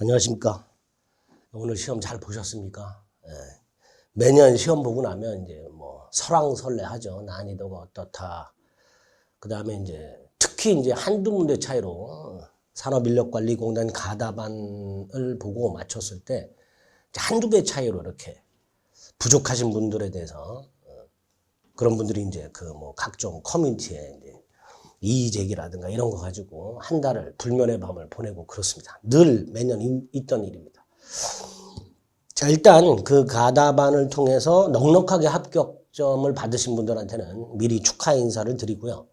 안녕하십니까. 오늘 시험 잘 보셨습니까? 예. 매년 시험 보고 나면 이제 뭐 설왕설래 하죠. 난이도가 어떻다. 그 다음에 이제 특히 이제 한두 문제 차이로 산업인력관리공단 가다반을 보고 맞췄을 때 한두 개 차이로 이렇게 부족하신 분들에 대해서 그런 분들이 이제 그 뭐 각종 커뮤니티에 이제 이의제기라든가 이런 거 가지고 한 달을 불면의 밤을 보내고 그렇습니다. 늘 매년 있던 일입니다. 자, 일단 그 가다반을 통해서 넉넉하게 합격점을 받으신 분들한테는 미리 축하 인사를 드리고요.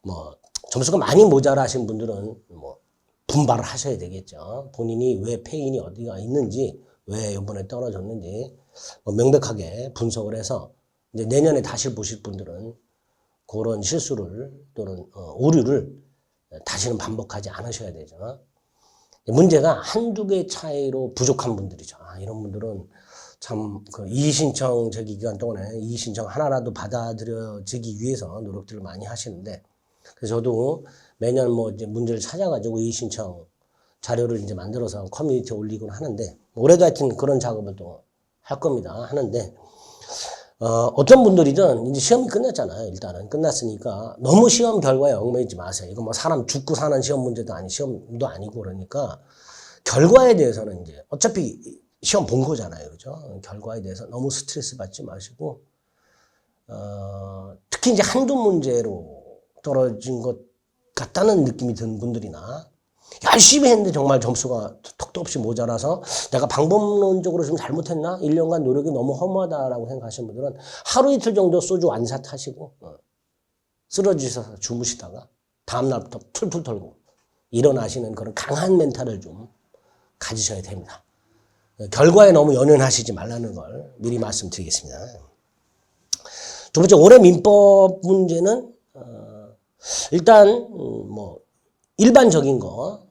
뭐 점수가 많이 모자라신 분들은 뭐 분발을 하셔야 되겠죠. 본인이 왜 페인이 어디가 있는지, 왜 이번에 떨어졌는지 뭐 명백하게 분석을 해서 이제 내년에 다시 보실 분들은 그런 실수를 또는 오류를 다시는 반복하지 않으셔야 되죠. 문제가 한두 개 차이로 부족한 분들이죠. 이런 분들은 참 그 이의신청 제기 기간 동안에 이의신청 하나라도 받아들여지기 위해서 노력들을 많이 하시는데, 그래서 저도 매년 뭐 이제 문제를 찾아가지고 이의신청 자료를 이제 만들어서 커뮤니티에 올리곤 하는데, 올해도 하여튼 그런 작업을 또 할 겁니다. 하는데, 어떤 분들이든 이제 시험이 끝났잖아요. 일단은 끝났으니까 너무 시험 결과에 얽매이지 마세요. 이거 뭐 사람 죽고 사는 시험 문제도 아니, 시험도 아니고 그러니까 결과에 대해서는 이제 어차피 시험 본 거잖아요. 그죠? 결과에 대해서 너무 스트레스 받지 마시고, 특히 이제 한두 문제로 떨어진 것 같다는 느낌이 든 분들이나 열심히 했는데 정말 점수가 턱도 없이 모자라서 내가 방법론적으로 좀 잘못했나? 1년간 노력이 너무 허무하다라고 생각하시는 분들은 하루 이틀 정도 소주 완샷 하시고 쓰러지셔서 주무시다가 다음날부터 풀풀 털고 일어나시는 그런 강한 멘탈을 좀 가지셔야 됩니다. 결과에 너무 연연하시지 말라는 걸 미리 말씀드리겠습니다. 두 번째, 올해 민법 문제는 일단 뭐 일반적인 거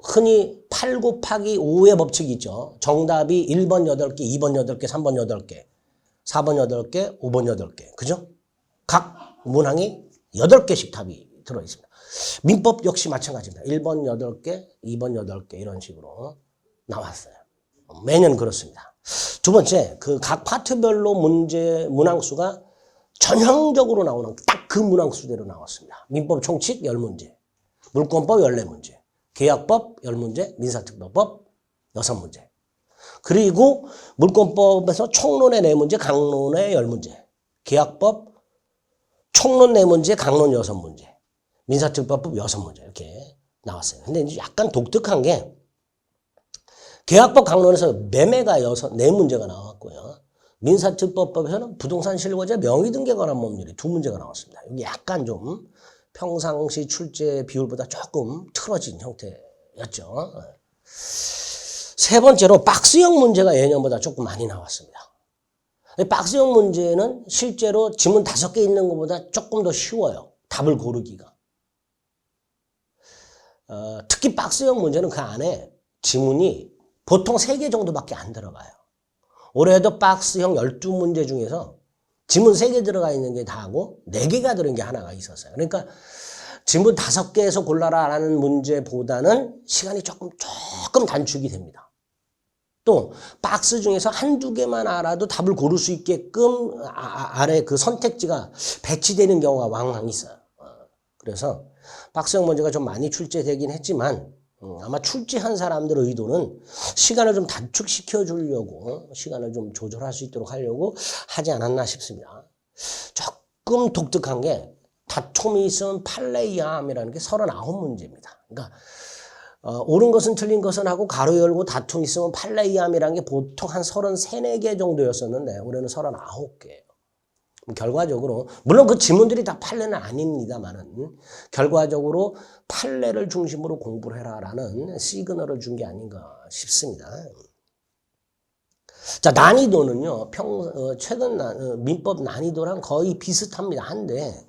흔히 8 곱하기 5의 법칙이 있죠. 정답이 1번 8개, 2번 8개, 3번 8개, 4번 8개, 5번 8개. 그죠? 각 문항이 8개씩 답이 들어있습니다. 민법 역시 마찬가지입니다. 1번 8개, 2번 8개 이런 식으로 나왔어요. 매년 그렇습니다. 두 번째, 그 각 파트별로 문항수가 전형적으로 나오는 딱 그 문항수대로 나왔습니다. 민법 총칙 10문제, 물권법 14문제, 계약법 10문제, 민사특별법 6문제. 그리고 물권법에서 총론의 4문제, 강론의 10문제, 계약법 총론 4문제, 강론 6문제, 민사특별법 6문제 이렇게 나왔어요. 근데 이제 약간 독특한 게 계약법 강론에서 매매가 4문제가 나왔고요. 민사특별법에서는 부동산 실거주자 명의등기에 관한 법률이 2문제가 나왔습니다. 여기 약간 좀 평상시 출제 비율보다 조금 틀어진 형태였죠. 세 번째로 박스형 문제가 예년보다 조금 많이 나왔습니다. 박스형 문제는 실제로 지문 5개 있는 것보다 조금 더 쉬워요. 답을 고르기가. 특히 박스형 문제는 그 안에 지문이 보통 3개 정도밖에 안 들어가요. 올해도 박스형 12문제 중에서 지문 3개 들어가 있는 게 다하고 4개가 들은 게 하나가 있었어요. 그러니까 지문 5개에서 골라라라는 문제보다는 시간이 조금 단축이 됩니다. 또 박스 중에서 한두 개만 알아도 답을 고를 수 있게끔 아래 그 선택지가 배치되는 경우가 왕왕 있어요. 그래서 박스형 문제가 좀 많이 출제되긴 했지만 아마 출제한 사람들의 의도는 시간을 좀 단축시켜 주려고, 시간을 좀 조절할 수 있도록 하려고 하지 않았나 싶습니다. 조금 독특한 게 다툼이 있으면 판례이함이라는 게 39문제입니다. 그러니까 옳은 것은 틀린 것은 하고 가로 열고 다툼이 있으면 판례이함이라는 게 보통 한 33, 4개 정도였었는데 올해는 39개예요. 결과적으로 물론 그 지문들이 다 판례는 아닙니다만은 결과적으로 판례를 중심으로 공부를 해라라는 시그널을 준 게 아닌가 싶습니다. 자, 난이도는요 최근 민법 난이도랑 거의 비슷합니다. 한데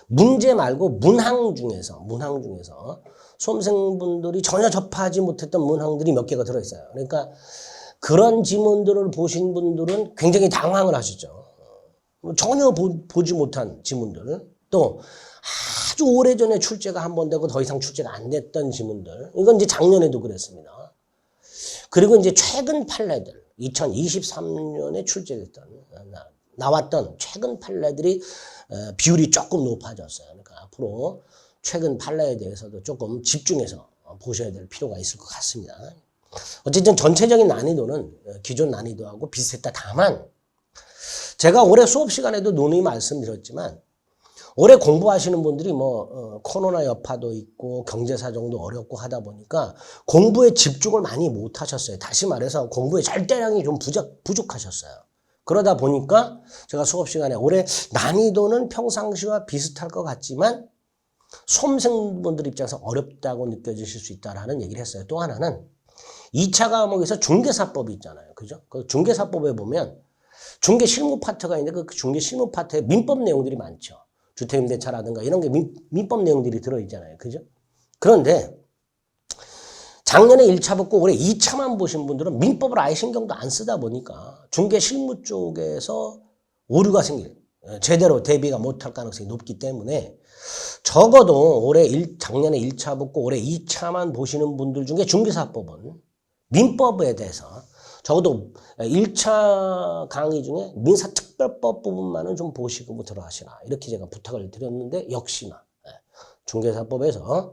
문제 말고 문항 중에서 수험생분들이 전혀 접하지 못했던 문항들이 몇 개가 들어있어요. 그러니까 그런 지문들을 보신 분들은 굉장히 당황을 하시죠. 전혀 보지 못한 지문들, 또 아주 오래전에 출제가 한 번 되고 더 이상 출제가 안 됐던 지문들. 이건 이제 작년에도 그랬습니다. 그리고 이제 최근 판례들, 2023년에 출제됐던, 나왔던 최근 판례들이 비율이 조금 높아졌어요. 그러니까 앞으로 최근 판례에 대해서도 조금 집중해서 보셔야 될 필요가 있을 것 같습니다. 어쨌든 전체적인 난이도는 기존 난이도하고 비슷했다. 다만 제가 올해 수업 시간에도 누누이 말씀드렸지만 올해 공부하시는 분들이 코로나 여파도 있고 경제 사정도 어렵고 하다 보니까 공부에 집중을 많이 못 하셨어요. 다시 말해서 공부의 절대량이 좀 부족하셨어요. 그러다 보니까 제가 수업 시간에 올해 난이도는 평상시와 비슷할 것 같지만 수험생분들 입장에서 어렵다고 느껴지실 수 있다라는 얘기를 했어요. 또 하나는 2차 과목에서 중개사법이 있잖아요. 그죠? 그 중개사법에 보면 중개 실무 파트가 있는데 그 중개 실무 파트에 민법 내용들이 많죠. 주택임대차라든가 이런 게 민법 내용들이 들어있잖아요. 그죠? 그런데 작년에 1차 붙고 올해 2차만 보신 분들은 민법을 아예 신경도 안 쓰다 보니까 중개 실무 쪽에서 오류가 생길, 제대로 대비가 못할 가능성이 높기 때문에 적어도 작년에 1차 붙고 올해 2차만 보시는 분들 중에 중개사법은 민법에 대해서 적어도 1차 강의 중에 민사특별법 부분만은 좀 보시고 들어가시라. 이렇게 제가 부탁을 드렸는데 역시나 중개사법에서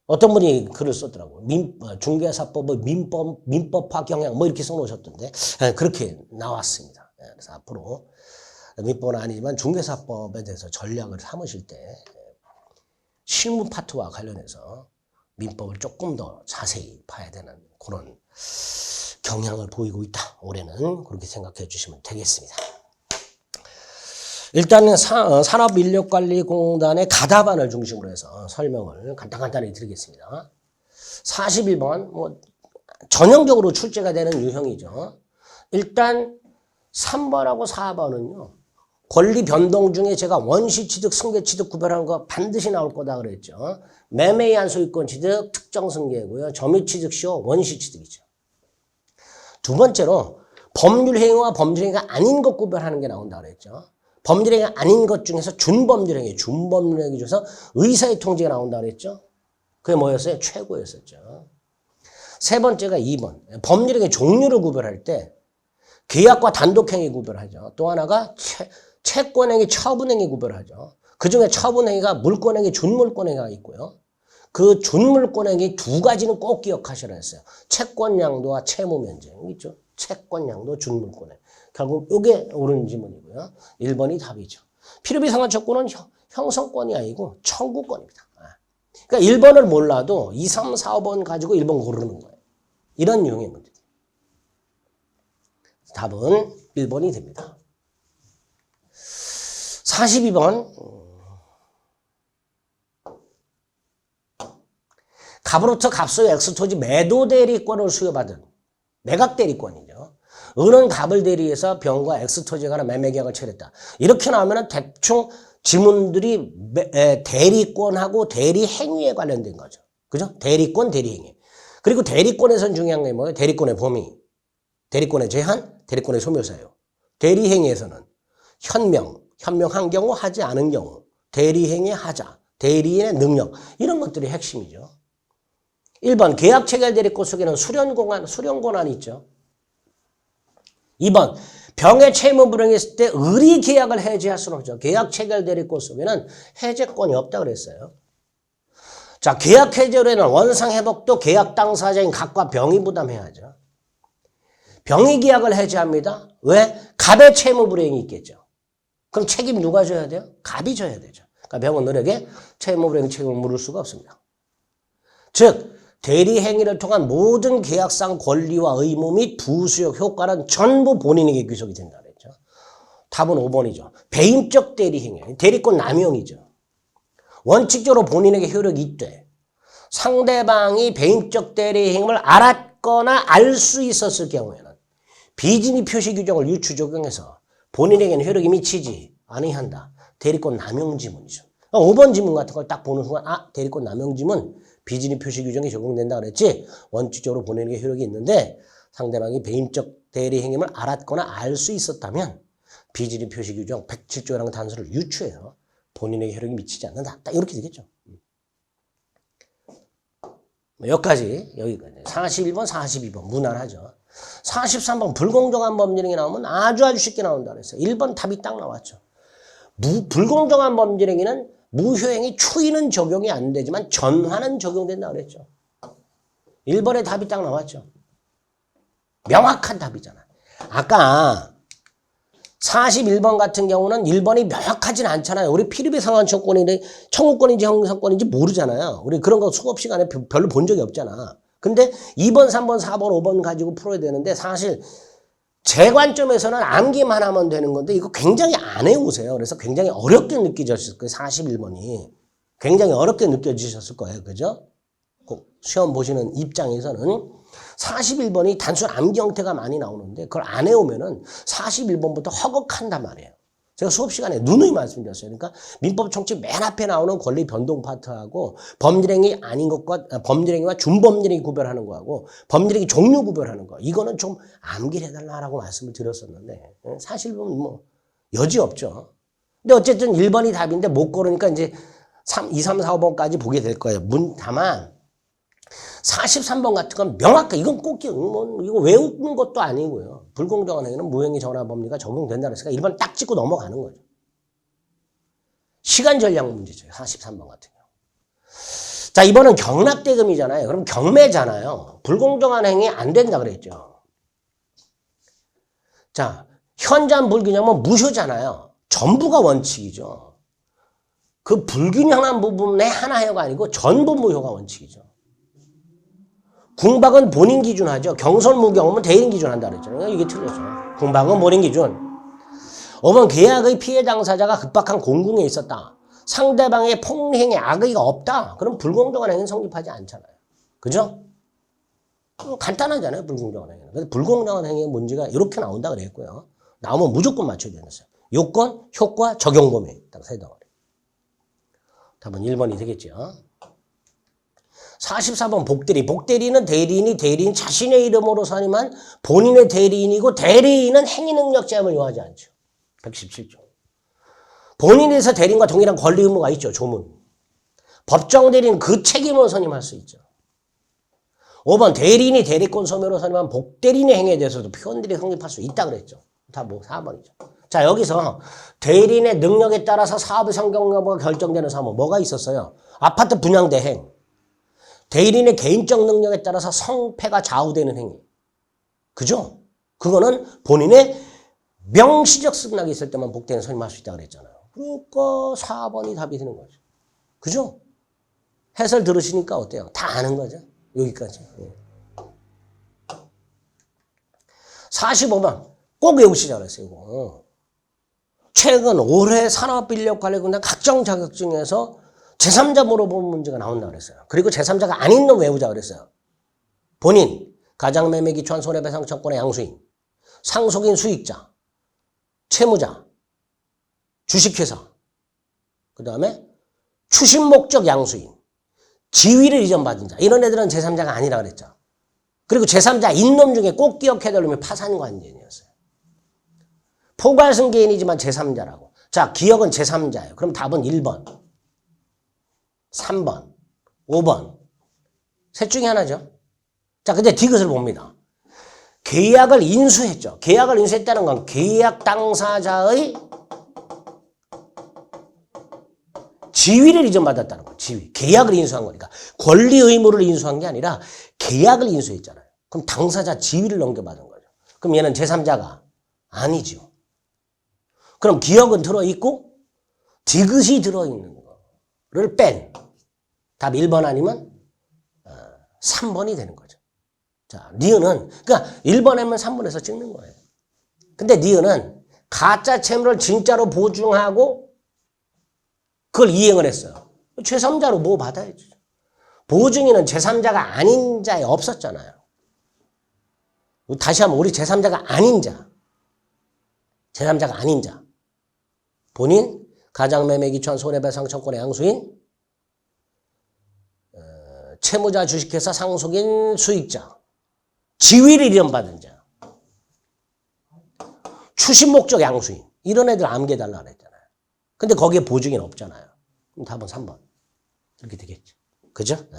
어떤 분이 글을 썼더라고요. 중개사법의 민법화 경향 이렇게 써놓으셨던데 그렇게 나왔습니다. 그래서 앞으로 민법은 아니지만 중개사법에 대해서 전략을 삼으실 때 실무 파트와 관련해서 민법을 조금 더 자세히 봐야 되는 그런 경향을 보이고 있다. 올해는 그렇게 생각해 주시면 되겠습니다. 일단은 산업인력관리공단의 가다반을 중심으로 해서 설명을 간단히 드리겠습니다. 41번 전형적으로 출제가 되는 유형이죠. 일단 3번하고 4번은요. 권리 변동 중에 제가 원시취득, 승계취득 구별하는 거 반드시 나올 거다 그랬죠. 매매한 소유권 취득, 특정 승계고요. 점유취득 시효, 원시취득이죠. 두 번째로 법률행위와 법률행위가 아닌 것 구별하는 게 나온다 그랬죠. 법률행위가 아닌 것 중에서 준법률행위 중에서 의사의 통지가 나온다 그랬죠. 그게 뭐였어요? 최고였었죠. 세 번째가 2번. 법률행위 종류를 구별할 때 계약과 단독행위 구별하죠. 또 하나가 채권행위, 처분행위 구별하죠. 그중에 처분행위가 물권행위, 준물권행위가 있고요. 그 준물권행위 두 가지는 꼭 기억하시라 했어요. 채권양도와 채무면제. 있죠? 채권양도, 준물권행위. 결국 이게 옳은 지문이고요. 1번이 답이죠. 필요비상환청구는 형성권이 아니고 청구권입니다. 그러니까 1번을 몰라도 2, 3, 4, 5번 가지고 1번 고르는 거예요. 이런 유형의 문제. 답은 1번이 됩니다. 42번. 갑으로부터 갑소유 엑스토지 매도 대리권을 수여받은 매각 대리권이죠. 은은 갑을 대리해서 병과 엑스토지에 관한 매매 계약을 체결했다. 이렇게 나오면 대충 지문들이 대리권하고 대리행위에 관련된 거죠. 그죠? 대리권, 대리행위. 그리고 대리권에선 중요한 게 뭐예요? 대리권의 범위, 대리권의 제한, 대리권의 소멸사유. 대리행위에서는 현명한 경우, 하지 않은 경우, 대리행위 하자, 대리인의 능력, 이런 것들이 핵심이죠. 1번 계약 체결 대리권 속에는 수령권한이 있죠. 2번 병의 채무 불응했을 때 의리 계약을 해지할 수는 없죠. 계약 체결 대리권 속에는 해제권이 없다 그랬어요. 자, 계약 해제로에는 원상 회복도 계약 당사자인 갑과 병이 부담해야죠. 병이 계약을 해제합니다. 왜? 갑의 채무 불이행이 있겠죠. 그럼 책임 누가 져야 돼요? 갑이 져야 되죠. 그러니까 병은 너에게 채무 불이행 책임을 물을 수가 없습니다. 즉 대리 행위를 통한 모든 계약상 권리와 의무 및 부수역 효과는 전부 본인에게 귀속이 된다 그랬죠. 답은 5번이죠. 배임적 대리 행위, 대리권 남용이죠. 원칙적으로 본인에게 효력이 있대. 상대방이 배임적 대리 행위를 알았거나 알 수 있었을 경우에는 비진위 표시 규정을 유추 적용해서 본인에게는 효력이 미치지 아니한다. 대리권 남용 지문이죠. 5번 지문 같은 걸 딱 보는 순간 대리권 남용 지문 비진위 표시 규정이 적용된다 그랬지. 원칙적으로 본인에게 효력이 있는데 상대방이 배임적 대리 행위를 알았거나 알 수 있었다면 비진위 표시 규정 107조라는 단서를 유추해요. 본인에게 효력이 미치지 않는다. 딱 이렇게 되겠죠. 여기까지 41번, 42번 무난하죠. 43번 불공정한 범죄행위 나오면 아주 쉽게 나온다 그랬어요. 1번 답이 딱 나왔죠. 불공정한 범죄행위는 무효행위 추인은 적용이 안 되지만 전환은 적용된다 그랬죠. 1번의 답이 딱 나왔죠. 명확한 답이잖아. 아까 41번 같은 경우는 1번이 명확하진 않잖아요. 우리 피리비 상환청권인데 청구권인지 형사권인지 모르잖아요. 우리 그런 거 수업 시간에 별로 본 적이 없잖아. 근데 2번, 3번, 4번, 5번 가지고 풀어야 되는데 사실 제 관점에서는 암기만 하면 되는 건데 이거 굉장히 안 해오세요. 그래서 굉장히 어렵게 느껴졌을 거예요. 41번이. 굉장히 어렵게 느껴지셨을 거예요. 그죠? 시험 보시는 입장에서는 41번이 단순 암기 형태가 많이 나오는데 그걸 안 해오면은 41번부터 허걱한단 말이에요. 제가 수업 시간에 누누이 말씀드렸어요. 그러니까 민법 총칙 맨 앞에 나오는 권리 변동 파트하고 범죄행위 아닌 것과 범죄행위와 준범죄행위 구별하는 거하고 범죄행위 종류 구별하는 거 이거는 좀 암기를 해달라고 말씀을 드렸었는데 사실 뭐 여지 없죠. 근데 어쨌든 1번이 답인데 못 고르니까 이제 2, 3, 4, 5번까지 보게 될 거예요. 다만 43번 같은 건 명확하게 이건 꼭 이거 외우는 것도 아니고요. 불공정한 행위는 무행위 전화 법리가 적용된다는 했으니까 1번 딱 찍고 넘어가는 거죠. 시간 전략 문제죠. 43번 같은 경우. 자, 이번은 경락대금이잖아요. 그럼 경매잖아요. 불공정한 행위 안 된다 그랬죠. 자, 현장 불균형은 무효잖아요. 전부가 원칙이죠. 그 불균형한 부분의 하나여가 아니고 전부 무효가 원칙이죠. 궁박은 본인 기준 하죠. 경솔무경험은 대인 기준 한다 그랬잖아요. 이게 틀려져. 궁박은 본인 기준. 5번 계약의 피해 당사자가 급박한 공궁에 있었다. 상대방의 폭행에 악의가 없다. 그럼 불공정한 행위는 성립하지 않잖아요. 그죠? 간단하잖아요. 불공정한 행위는. 그래서 불공정한 행위의 문제가 이렇게 나온다 그랬고요. 나오면 무조건 맞춰야 되는데요. 요건, 효과, 적용 범위. 딱 세 덩어리. 답은 1번이 되겠죠. 44번 복대리. 복대리는 대리인이 자신의 이름으로 사니만 본인의 대리인이고 대리인은 행위능력 제한을 요하지 않죠. 117조. 본인에서 대리인과 동일한 권리 의무가 있죠. 조문. 법정 대리인은 그 책임을 선임할 수 있죠. 5번 대리인이 대리권 소멸로 선임한 복대리인의 행위에 대해서도 표현들이 성립할 수 있다 그랬죠. 다 뭐 4번이죠. 자, 여기서 대리인의 능력에 따라서 사업의 성공 여부가 결정되는 사항은 뭐가 있었어요? 아파트 분양 대행. 대리인의 개인적 능력에 따라서 성패가 좌우되는 행위. 그죠? 그거는 본인의 명시적 승낙이 있을 때만 복대는 선임할 수 있다고 그랬잖아요. 그러니까 4번이 답이 되는 거죠. 그죠? 해설 들으시니까 어때요? 다 아는 거죠? 여기까지. 45번. 꼭 외우시자 그랬어요, 이거. 최근 올해 산업인력관리공단 각종 자격증에서 제3자 물어보는 문제가 나온다고 그랬어요. 그리고 제3자가 아닌 놈 외우자 그랬어요. 본인, 가장매매 기초한 손해배상 청구권의 양수인, 상속인 수익자, 채무자, 주식회사, 그 다음에 추심목적 양수인, 지위를 이전받은 자. 이런 애들은 제3자가 아니라 그랬죠. 그리고 제3자인 놈 중에 꼭 기억해야 될 놈이 파산관계인이었어요. 포괄승계인이지만 제3자라고. 자, 기억은 제3자예요. 그럼 답은 1번. 3번, 5번. 셋 중에 하나죠. 자, 근데 디귿을 봅니다. 계약을 인수했죠. 계약을 인수했다는 건 계약 당사자의 지위를 이전받았다는 거예요. 지위. 계약을 인수한 거니까. 권리 의무를 인수한 게 아니라 계약을 인수했잖아요. 그럼 당사자 지위를 넘겨받은 거죠. 그럼 얘는 제3자가 아니죠. 그럼 기억은 들어있고 디귿이 들어있는 거를 뺀 답 1번 아니면 3번이 되는 거죠. 자, 니은은 그러니까 1번 하면 3번에서 찍는 거예요. 근데 니은은 가짜 채무를 진짜로 보증하고 그걸 이행을 했어요. 제3자로 뭐 받아야죠. 보증인은 제3자가 아닌 자에 없었잖아요. 다시 한번 우리 제3자가 아닌 자. 제3자가 아닌 자. 본인, 가장매매 기초한 손해배상 청구권의 양수인, 채무자 주식회사 상속인 수익자, 지위를 이전받은 자, 추심목적 양수인. 이런 애들 암기해달라 그랬잖아요. 근데 거기에 보증인 없잖아요. 그럼 답은 3번. 이렇게 되겠죠. 그죠? 네.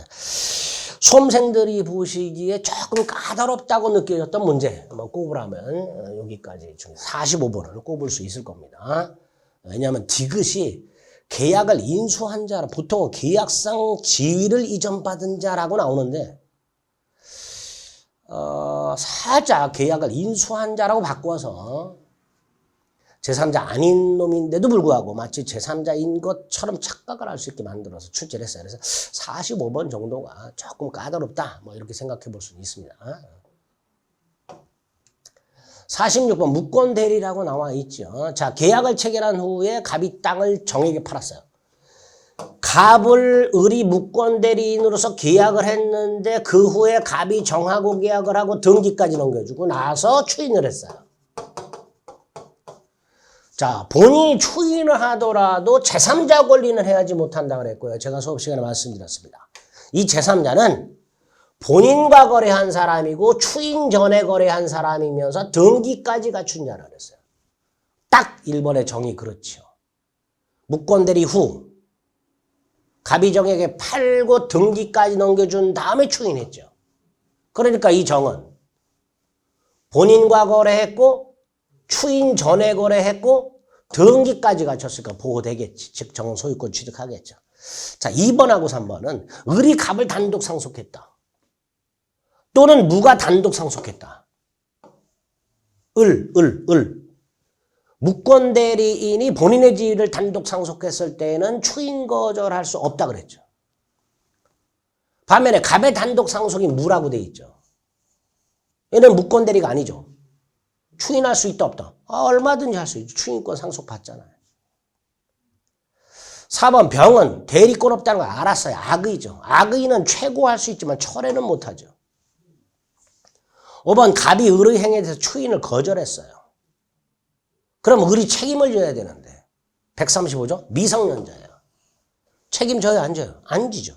수험생들이 보시기에 조금 까다롭다고 느껴졌던 문제 한번 꼽으라면 여기까지 45번을 꼽을 수 있을 겁니다. 왜냐하면 디귿이 계약을 인수한 자라, 보통은 계약상 지위를 이전받은 자라고 나오는데 살짝 계약을 인수한 자라고 바꿔서 제3자 아닌 놈인데도 불구하고 마치 제3자인 것처럼 착각을 할 수 있게 만들어서 출제를 했어요. 그래서 45번 정도가 조금 까다롭다. 뭐 이렇게 생각해 볼 수 있습니다. 46번 무권대리라고 나와 있죠. 자, 계약을 체결한 후에 갑이 땅을 정에게 팔았어요. 갑을 을이 무권대리인으로서 계약을 했는데 그 후에 갑이 정하고 계약을 하고 등기까지 넘겨주고 나서 추인을 했어요. 자, 본인이 추인을 하더라도 제3자 권리는 해야지 못한다 그랬고요. 제가 수업 시간에 말씀드렸습니다. 이 제3자는 본인과 거래한 사람이고 추인 전에 거래한 사람이면서 등기까지 갖춘 자라 그랬어요. 딱 1번의 정의 그렇죠. 무권대리 후 갑이 정에게 팔고 등기까지 넘겨준 다음에 추인했죠. 그러니까 이 정은 본인과 거래했고 추인 전에 거래했고 등기까지 갖췄으니까 보호되겠지. 즉 정은 소유권 취득하겠죠. 자, 2번하고 3번은 을이 갑을 단독 상속했다. 또는 무가 단독 상속했다. 을. 무권대리인이 본인의 지위를 단독 상속했을 때는 추인 거절할 수 없다 그랬죠. 반면에 갑의 단독 상속이 무라고 돼 있죠. 얘는 무권대리가 아니죠. 추인할 수 있다 없다. 얼마든지 할 수 있죠. 추인권 상속받잖아요. 4번 병은 대리권 없다는 걸 알았어요. 악의죠. 악의는 최고할 수 있지만 철회는 못하죠. 5번 갑이 을의 행위에 대해서 추인을 거절했어요. 그럼 을이 책임을 져야 되는데 135조 미성년자예요. 책임져요 안 져요? 안 지죠.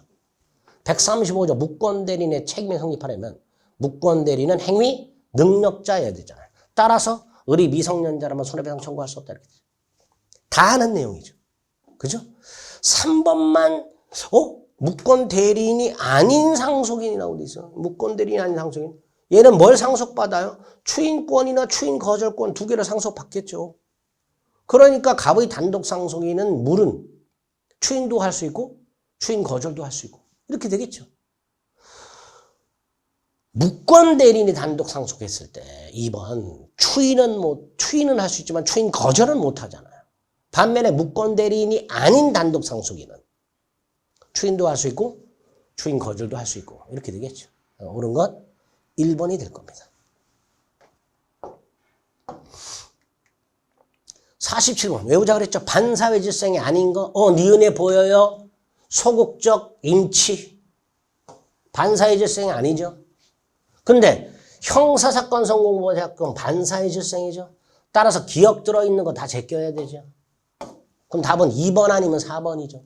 135조 무권대리인의 책임이 성립하려면 무권대리는 행위 능력자여야 되잖아요. 따라서 을이 미성년자라면 손해배상 청구할 수 없다. 다 아는 내용이죠. 그죠? 3번만 무권대리인이 아닌 상속인이라고 돼 있어. 무권대리인이 아닌 상속인. 얘는 뭘 상속받아요? 추인권이나 추인 거절권 두 개를 상속받겠죠. 그러니까 갑의 단독 상속인은 물은 추인도 할 수 있고 추인 거절도 할 수 있고 이렇게 되겠죠. 무권대리인이 단독 상속했을 때 2번 추인은 할 수 있지만 추인 거절은 못 하잖아요. 반면에 무권대리인이 아닌 단독 상속인은 추인도 할 수 있고 추인 거절도 할 수 있고 이렇게 되겠죠. 옳은 것 1번이 될 겁니다. 47번 외우자 그랬죠. 반사회 질성이 아닌 거. 니은에 보여요. 소극적 임치. 반사회 질성이 아니죠. 근데 형사사건 성공보호사건 반사회 질성이죠. 따라서 기억 들어있는 거 다 제껴야 되죠. 그럼 답은 2번 아니면 4번이죠.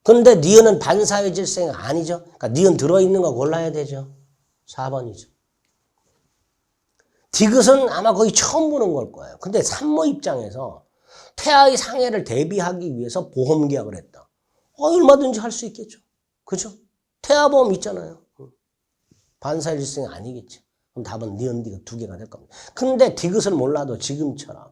근데 니은은 반사회 질성이 아니죠. 그러니까 니은 들어있는 거 골라야 되죠. 4번이죠. 디귿은 아마 거의 처음 보는 걸 거예요. 근데 산모 입장에서 태아의 상해를 대비하기 위해서 보험계약을 했다. 얼마든지 할 수 있겠죠. 그죠? 태아보험 있잖아요. 반사회 질성이 아니겠지. 그럼 답은 니은 디귿 두 개가 될 겁니다. 근데 디귿을 몰라도 지금처럼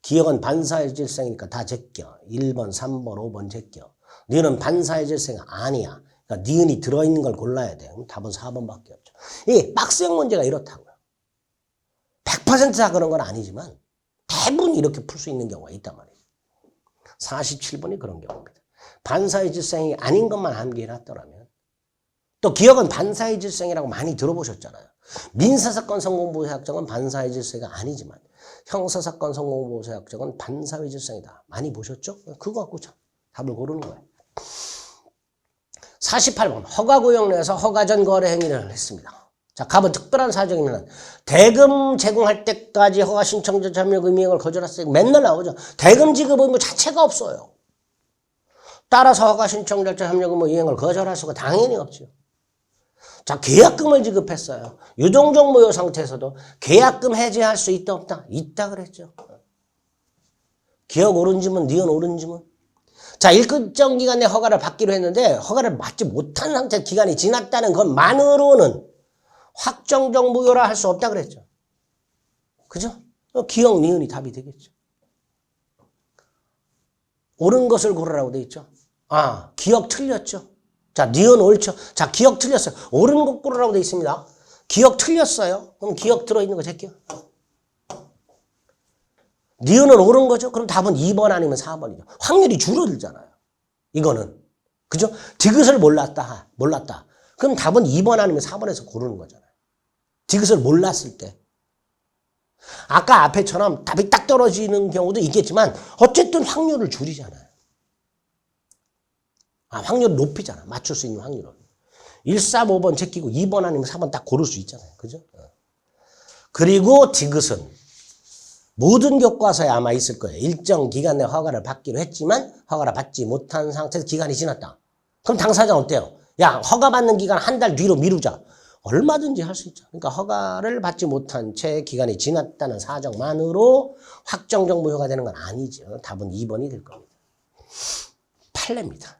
기억은 반사회 질성이니까 다 제껴. 1번, 3번, 5번 제껴. 니은은 반사회 질성이 아니야. 그러니까 니은이 들어있는 걸 골라야 돼. 그럼 답은 4번밖에 없죠. 이 박스형 문제가 이렇다고요. 100%다 그런 건 아니지만 대부분 이렇게 풀 수 있는 경우가 있단 말이에요. 47번이 그런 경우입니다. 반사회 질성이 아닌 것만 암기해놨더라면 또 기억은 반사회 질성이라고 많이 들어보셨잖아요. 민사사건 성공보호사약정은 반사회 질성이 아니지만 형사사건 성공보호사약정은 반사회 질성이다. 많이 보셨죠? 그거 갖고 참 답을 고르는 거예요. 48번 허가구역 내에서 허가전 거래 행위를 했습니다. 자, 갑은 특별한 사정이면 대금 제공할 때까지 허가 신청자 참여 의무행을 거절했어요. 맨날 나오죠. 대금 지급 의무 자체가 없어요. 따라서 허가 신청자 참여 의무 이행을 거절할 수가 당연히 없죠. 자, 계약금을 지급했어요. 유동적 무효 상태에서도 계약금 해지할 수 있다 없다? 있다 그랬죠. 기억 옳은 지문, 니은 옳은 지문. 자, 일정 기간 내 허가를 받기로 했는데 허가를 받지 못한 상태 기간이 지났다는 것만으로는 확정적 무효라 할 수 없다 그랬죠. 그죠? 기억, 니은이 답이 되겠죠. 옳은 것을 고르라고 돼 있죠. 아, 기억 틀렸죠. 자, 니은 옳죠. 자, 기억 틀렸어요. 옳은 것 고르라고 돼 있습니다. 기억 틀렸어요. 그럼 기억 들어있는 거 제껴. 니은은 옳은 거죠. 그럼 답은 2번 아니면 4번이죠. 확률이 줄어들잖아요. 이거는. 그죠? 디귿을 몰랐다. 그럼 답은 2번 아니면 4번에서 고르는 거잖아요. 디귿을 몰랐을 때. 아까 앞에처럼 답이 딱 떨어지는 경우도 있겠지만 어쨌든 확률을 줄이잖아요. 아, 확률을 높이잖아. 맞출 수 있는 확률을. 1, 4, 5번 제끼고 2번 아니면 4번 딱 고를 수 있잖아요. 그죠? 그리고 디귿은 모든 교과서에 아마 있을 거예요. 일정 기간 내 허가를 받기로 했지만 허가를 받지 못한 상태에서 기간이 지났다. 그럼 당사자는 어때요? 야, 허가받는 기간 한 달 뒤로 미루자. 얼마든지 할 수 있죠. 그러니까 허가를 받지 못한 채 기간이 지났다는 사정만으로 확정적 무효가 되는 건 아니죠. 답은 2번이 될 겁니다. 판례입니다.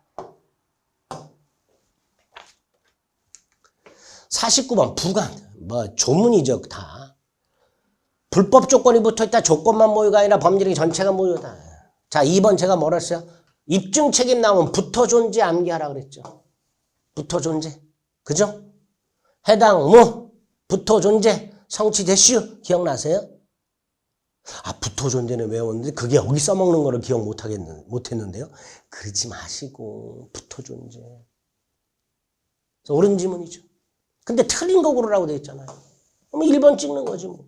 49번 부관. 뭐 조문이죠. 다. 불법 조건이 붙어있다. 조건만 무효가 아니라 법률이 전체가 무효다. 자, 2번 제가 뭐라 했어요? 입증 책임 나오면 붙어 존재 암기하라 그랬죠. 붙어 존재. 그죠? 해당 붙어 존재 성취됐슈. 기억나세요? 아, 붙어 존재는 외웠는데 그게 여기 써먹는 거를 기억 못했는데요. 그러지 마시고 붙어 존재. 그래서 옳은 지문이죠. 근데 틀린 거 고르라고 돼 있잖아요. 그럼 1번 찍는 거지 뭐.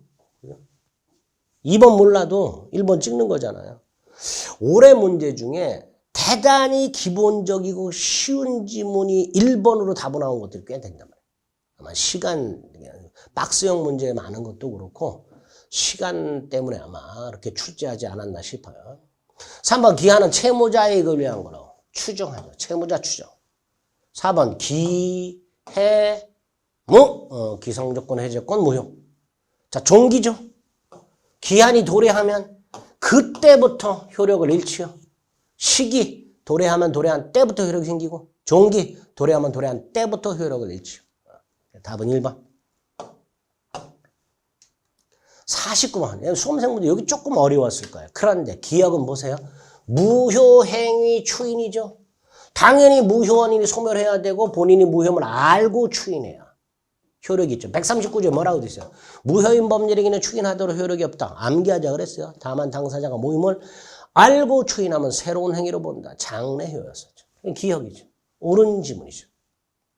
2번 몰라도 1번 찍는 거잖아요. 올해 문제 중에 대단히 기본적이고 쉬운 지문이 1번으로 답이 나온 것들이 꽤 된단 말이에요. 아마 시간, 박스형 문제 많은 것도 그렇고 시간 때문에 아마 이렇게 출제하지 않았나 싶어요. 3번 기한은 채무자이익을 위한 거라고 추정하죠. 채무자 추정. 4번 기성조건, 해제권 무효. 자, 종기죠. 기한이 도래하면 그때부터 효력을 잃지요. 시기 도래하면 도래한 때부터 효력이 생기고 종기 도래하면 도래한 때부터 효력을 잃지요. 답은 1번. 49번. 수험생분들 여기 조금 어려웠을 거예요. 그런데 기억은 보세요. 무효행위 추인이죠. 당연히 무효원인이 소멸해야 되고 본인이 무효임을 알고 추인해야 효력이 있죠. 139조에 뭐라고 돼 있어요? 무효인 법률행위는 추인하도록 효력이 없다. 암기하자 그랬어요. 다만 당사자가 모임을 알고 추인하면 새로운 행위로 본다. 장래효였었죠. 기억이죠. 옳은 지문이죠.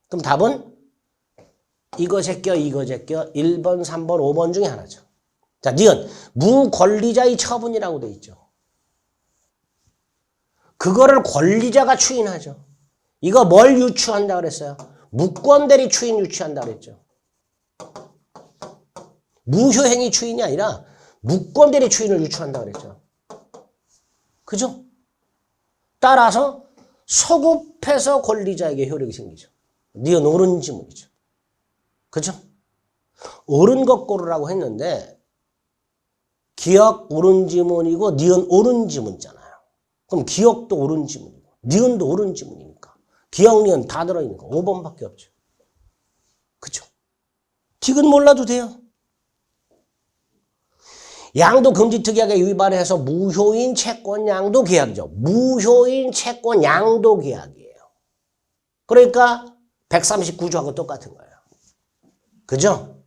그럼 답은 이거 제껴 1번, 3번, 5번 중에 하나죠. 자, 니은 무권리자의 처분이라고 돼 있죠. 그거를 권리자가 추인하죠. 이거 뭘 유추한다 그랬어요? 무권대리 추인 유추한다 그랬죠. 무효행위 추인이 아니라 무권대리 추인을 유추한다 그랬죠. 그죠? 따라서 소급해서 권리자에게 효력이 생기죠. 니은 옳은 지문이죠. 그죠? 옳은 것 고르라고 했는데 기억 옳은 지문이고 니은 옳은 지문이잖아요. 그럼 기억도 옳은 지문이고 니은도 옳은 지문이니까 기억, 니은 다 들어있는 거 5번밖에 없죠. 그죠? 디귿 몰라도 돼요. 양도 금지 특약에 위반해서 무효인 채권 양도 계약이죠. 무효인 채권 양도 계약이에요. 그러니까 139조하고 똑같은 거예요. 그죠?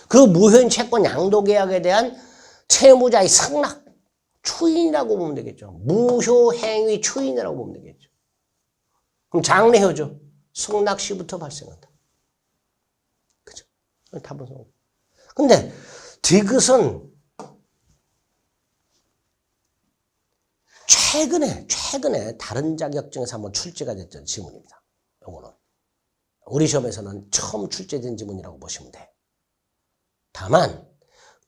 그 무효인 채권 양도 계약에 대한 채무자의 승낙, 추인이라고 보면 되겠죠. 무효행위 추인이라고 보면 되겠죠. 그럼 장래효죠. 승낙 시부터 발생한다. 그죠? 답은 근데 디귿은 최근에 다른 자격증에서 한번 출제가 됐던 지문입니다. 요거는 우리 시험에서는 처음 출제된 지문이라고 보시면 돼. 다만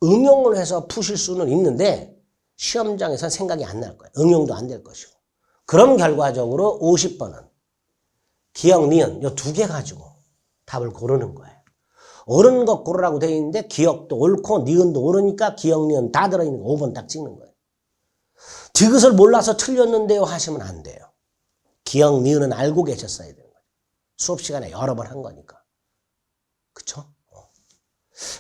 응용을 해서 푸실 수는 있는데 시험장에서는 생각이 안 날 거예요. 응용도 안 될 것이고. 그럼 결과적으로 50번은 기억, 니은 이 두 개 가지고 답을 고르는 거예요. 옳은 것 고르라고 되어 있는데 기억도 옳고 니은도 옳으니까 기억, 니은 다 들어있는 거 5번 딱 찍는 거예요. 디귿을 몰라서 틀렸는데요 하시면 안 돼요. 기역, 니은은 알고 계셨어야 되는 거예요. 수업 시간에 여러 번 한 거니까. 그쵸?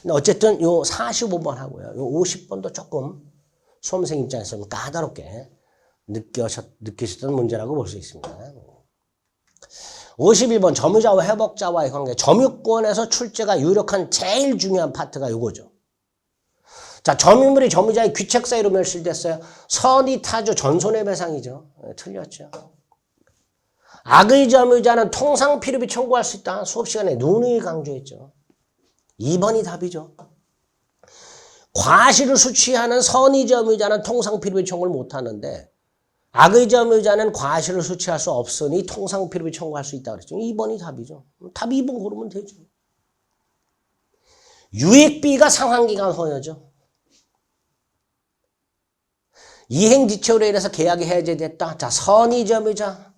근데 어쨌든 요 45번 하고요. 요 50번도 조금 수험생 입장에서는 까다롭게 느끼셨던 문제라고 볼 수 있습니다. 51번 점유자와 회복자와의 관계. 점유권에서 출제가 유력한 제일 중요한 파트가 요거죠. 자, 점유물이 점유자의 귀책 사유로 멸실됐어요. 선의 타주 전손해배상이죠. 네, 틀렸죠. 악의 점유자는 통상 필요비 청구할 수 있다. 수업 시간에 누누이 강조했죠. 2번이 답이죠. 과실을 수취하는 선의 점유자는 통상 필요비 청구를 못하는데 악의 점유자는 과실을 수취할 수 없으니 통상 필요비 청구할 수 있다고 그랬죠. 2번이 답이죠. 답 2번 고르면 되죠. 유익비가 상환기간 허여죠. 이행지체로 인해서 계약이 해제됐다. 자, 선의 점유자.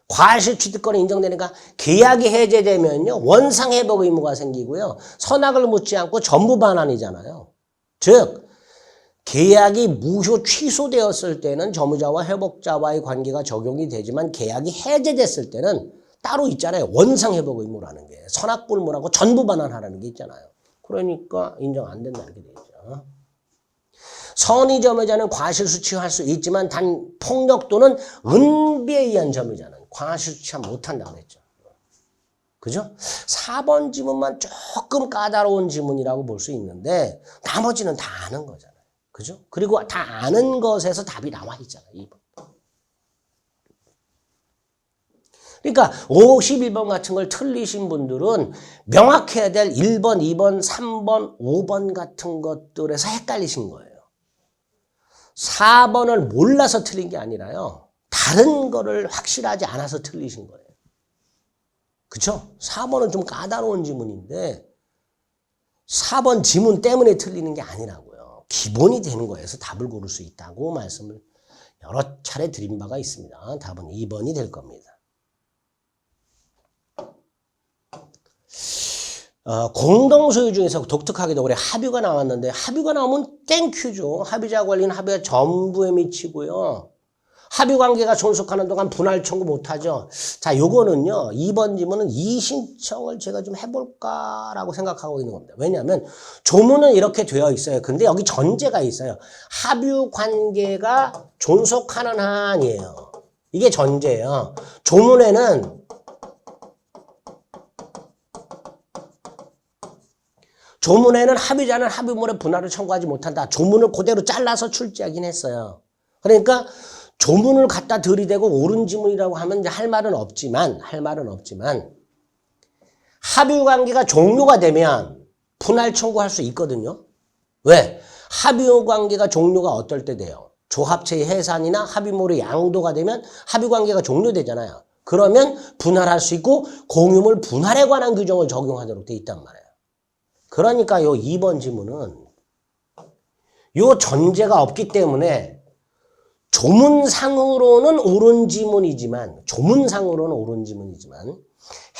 과실 취득권이 인정되니까 계약이 해제되면요. 원상회복 의무가 생기고요. 선악을 묻지 않고 전부 반환이잖아요. 즉 계약이 무효 취소되었을 때는 점유자와 회복자와의 관계가 적용이 되지만 계약이 해제됐을 때는 따로 있잖아요. 원상회복 의무라는 게. 선악불문하고 전부 반환하라는 게 있잖아요. 그러니까 인정 안 된다는 게 되죠. 선의 점유자는 과실 수취할 수 있지만 단 폭력 또는 은비에 의한 점유자는 과실 수취 못한다고 그랬죠. 그죠? 4번 지문만 조금 까다로운 지문이라고 볼 수 있는데 나머지는 다 아는 거잖아요. 그죠? 그리고 다 아는 것에서 답이 나와 있잖아요. 2번. 그러니까 51번 같은 걸 틀리신 분들은 명확해야 될 1번, 2번, 3번, 5번 같은 것들에서 헷갈리신 거예요. 4번을 몰라서 틀린 게 아니라요. 다른 거를 확실하지 않아서 틀리신 거예요. 그쵸? 4번은 좀 까다로운 지문인데 4번 지문 때문에 틀리는 게 아니라고요. 기본이 되는 거에서 답을 고를 수 있다고 말씀을 여러 차례 드린 바가 있습니다. 답은 2번이 될 겁니다. 공동소유 중에서 독특하게도 올해 합유가 나왔는데 합유가 나오면 땡큐죠. 합의자 권리는 합의가 전부에 미치고요. 합의관계가 존속하는 동안 분할 청구 못하죠. 자, 요거는요. 2번 지문은 이의신청을 제가 좀 해볼까라고 생각하고 있는 겁니다. 왜냐하면 조문은 이렇게 되어 있어요. 근데 여기 전제가 있어요. 합의관계가 존속하는 한이에요. 이게 전제예요. 조문에는 합의자는 합의물의 분할을 청구하지 못한다. 조문을 그대로 잘라서 출제하긴 했어요. 그러니까 조문을 갖다 들이대고 옳은 지문이라고 하면 이제 할 말은 없지만 합의관계가 종료가 되면 분할 청구할 수 있거든요. 왜? 합의관계가 종료가 어떨 때 돼요? 조합체의 해산이나 합의물의 양도가 되면 합의관계가 종료되잖아요. 그러면 분할할 수 있고 공유물 분할에 관한 규정을 적용하도록 돼 있단 말이에요. 그러니까 요 2번 지문은 요 전제가 없기 때문에 조문상으로는 옳은 지문이지만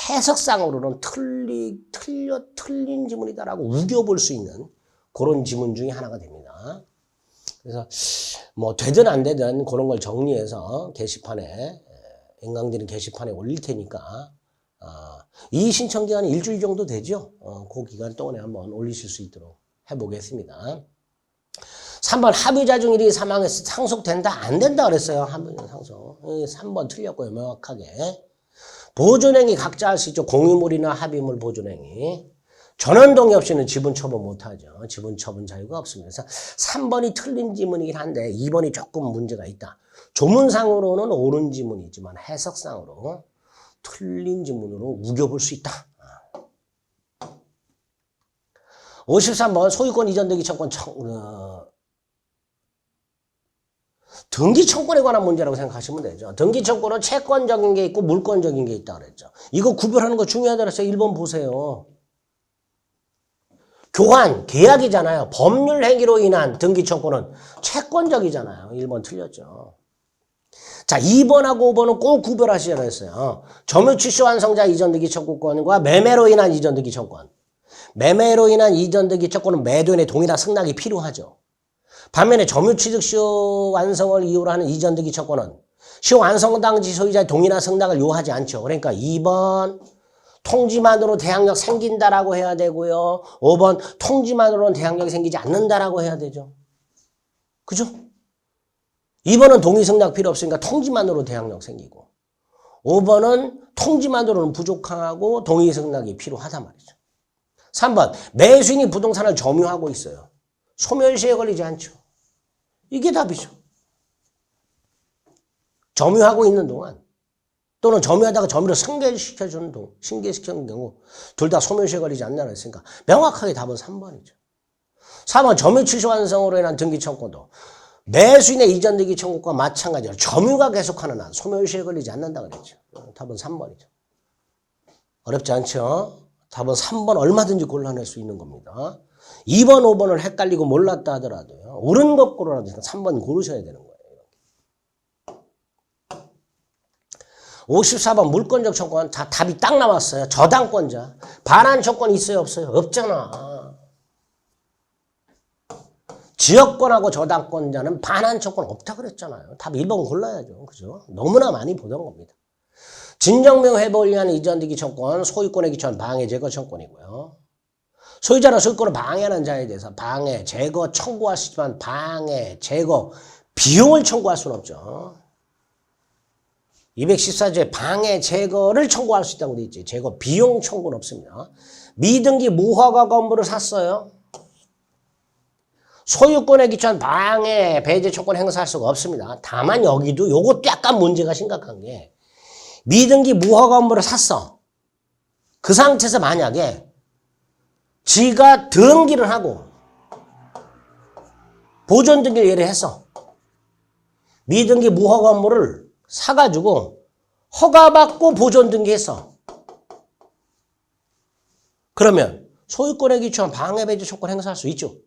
해석상으로는 틀린 지문이다라고 우겨볼 수 있는 그런 지문 중에 하나가 됩니다. 그래서 뭐 되든 안 되든 그런 걸 정리해서 게시판에 인강드린 게시판에 올릴 테니까 이 신청 기간이 일주일 정도 되죠. 그 기간 동안에 한번 올리실 수 있도록 해보겠습니다. 3번 합의자 중 1이 사망해서 상속된다 안 된다 그랬어요. 합의자 상속. 3번 틀렸고요. 명확하게. 보존행위 각자 할 수 있죠. 공유물이나 합의물 보존행위. 전원동의 없이는 지분처분 못하죠. 지분처분 자유가 없습니다. 그래서 3번이 틀린 지문이긴 한데 2번이 조금 문제가 있다. 조문상으로는 옳은 지문이지만 해석상으로 틀린 지문으로 우겨볼 수 있다. 53번 소유권 이전등기 청권 등기 청권에 관한 문제라고 생각하시면 되죠. 등기 청권은 채권적인 게 있고 물권적인 게 있다고 그랬죠. 이거 구별하는 거 중요하다고 그랬어요. 1번 보세요. 교환, 계약이잖아요. 법률 행위로 인한 등기 청권은 채권적이잖아요. 1번 틀렸죠. 자, 2번하고 5번은 꼭 구별하시라고 했어요. 점유 취소 완성자 이전등기 청구권과 매매로 인한 이전등기 청권. 매매로 인한 이전등기 청권은 매도인의 동의나 승낙이 필요하죠. 반면에 점유취득 시효 완성을 이유로 하는 이전득이 청구는 시효 완성 당시 소유자의 동의나 승낙을 요하지 않죠. 그러니까 2번 통지만으로 대항력 생긴다라고 해야 되고요. 5번 통지만으로는 대항력이 생기지 않는다라고 해야 되죠. 그죠? 2번은 동의 승낙 필요 없으니까 통지만으로 대항력 생기고 5번은 통지만으로는 부족하고 동의 승낙이 필요하단 말이죠. 3번 매수인이 부동산을 점유하고 있어요. 소멸시효에 걸리지 않죠. 이게 답이죠. 점유하고 있는 동안 또는 점유하다가 점유를 승계시켜주는 승계시키는 경우 둘 다 소멸시효에 걸리지 않는다고 했으니까 명확하게 답은 3번이죠. 4번 점유 취소 완성으로 인한 등기 청구도 매수인의 이전 등기 청구과 마찬가지로 점유가 계속하는 한 소멸시효에 걸리지 않는다고 그랬죠. 답은 3번이죠. 어렵지 않죠? 답은 3번 얼마든지 골라낼 수 있는 겁니다. 2번, 5번을 헷갈리고 몰랐다 하더라도요. 옳은 것 고르라도 3번 고르셔야 되는 거예요. 54번 물권적 청구는 다 답이 딱 나왔어요. 저당권자. 반환 청구는 있어요, 없어요? 없잖아. 지역권하고 저당권자는 반환 청구는 없다 그랬잖아요. 답 1번 골라야죠. 그죠? 너무나 많이 보던 겁니다. 진정명 회복을 위한 이전득이 청구는 소유권의 기초한 방해 제거 청구이고요. 소유자는 소유권을 방해하는 자에 대해서 방해, 제거 청구할 수 있지만 방해, 제거, 비용을 청구할 수는 없죠. 214조에 방해, 제거를 청구할 수 있다고 돼 있지. 제거, 비용 청구는 없습니다. 미등기 무허가 건물을 샀어요. 소유권에 기초한 방해, 배제 청구는 행사할 수가 없습니다. 다만 여기도 요것도 약간 문제가 심각한 게 미등기 무허가 건물을 샀어. 그 상태에서 만약에 지가 등기를 하고 보존 등기를 예를 해서 미등기 무허가 건물을 사가지고 허가받고 보존 등기했어. 그러면 소유권에 기초한 방해 배제 청구를 행사할 수 있죠.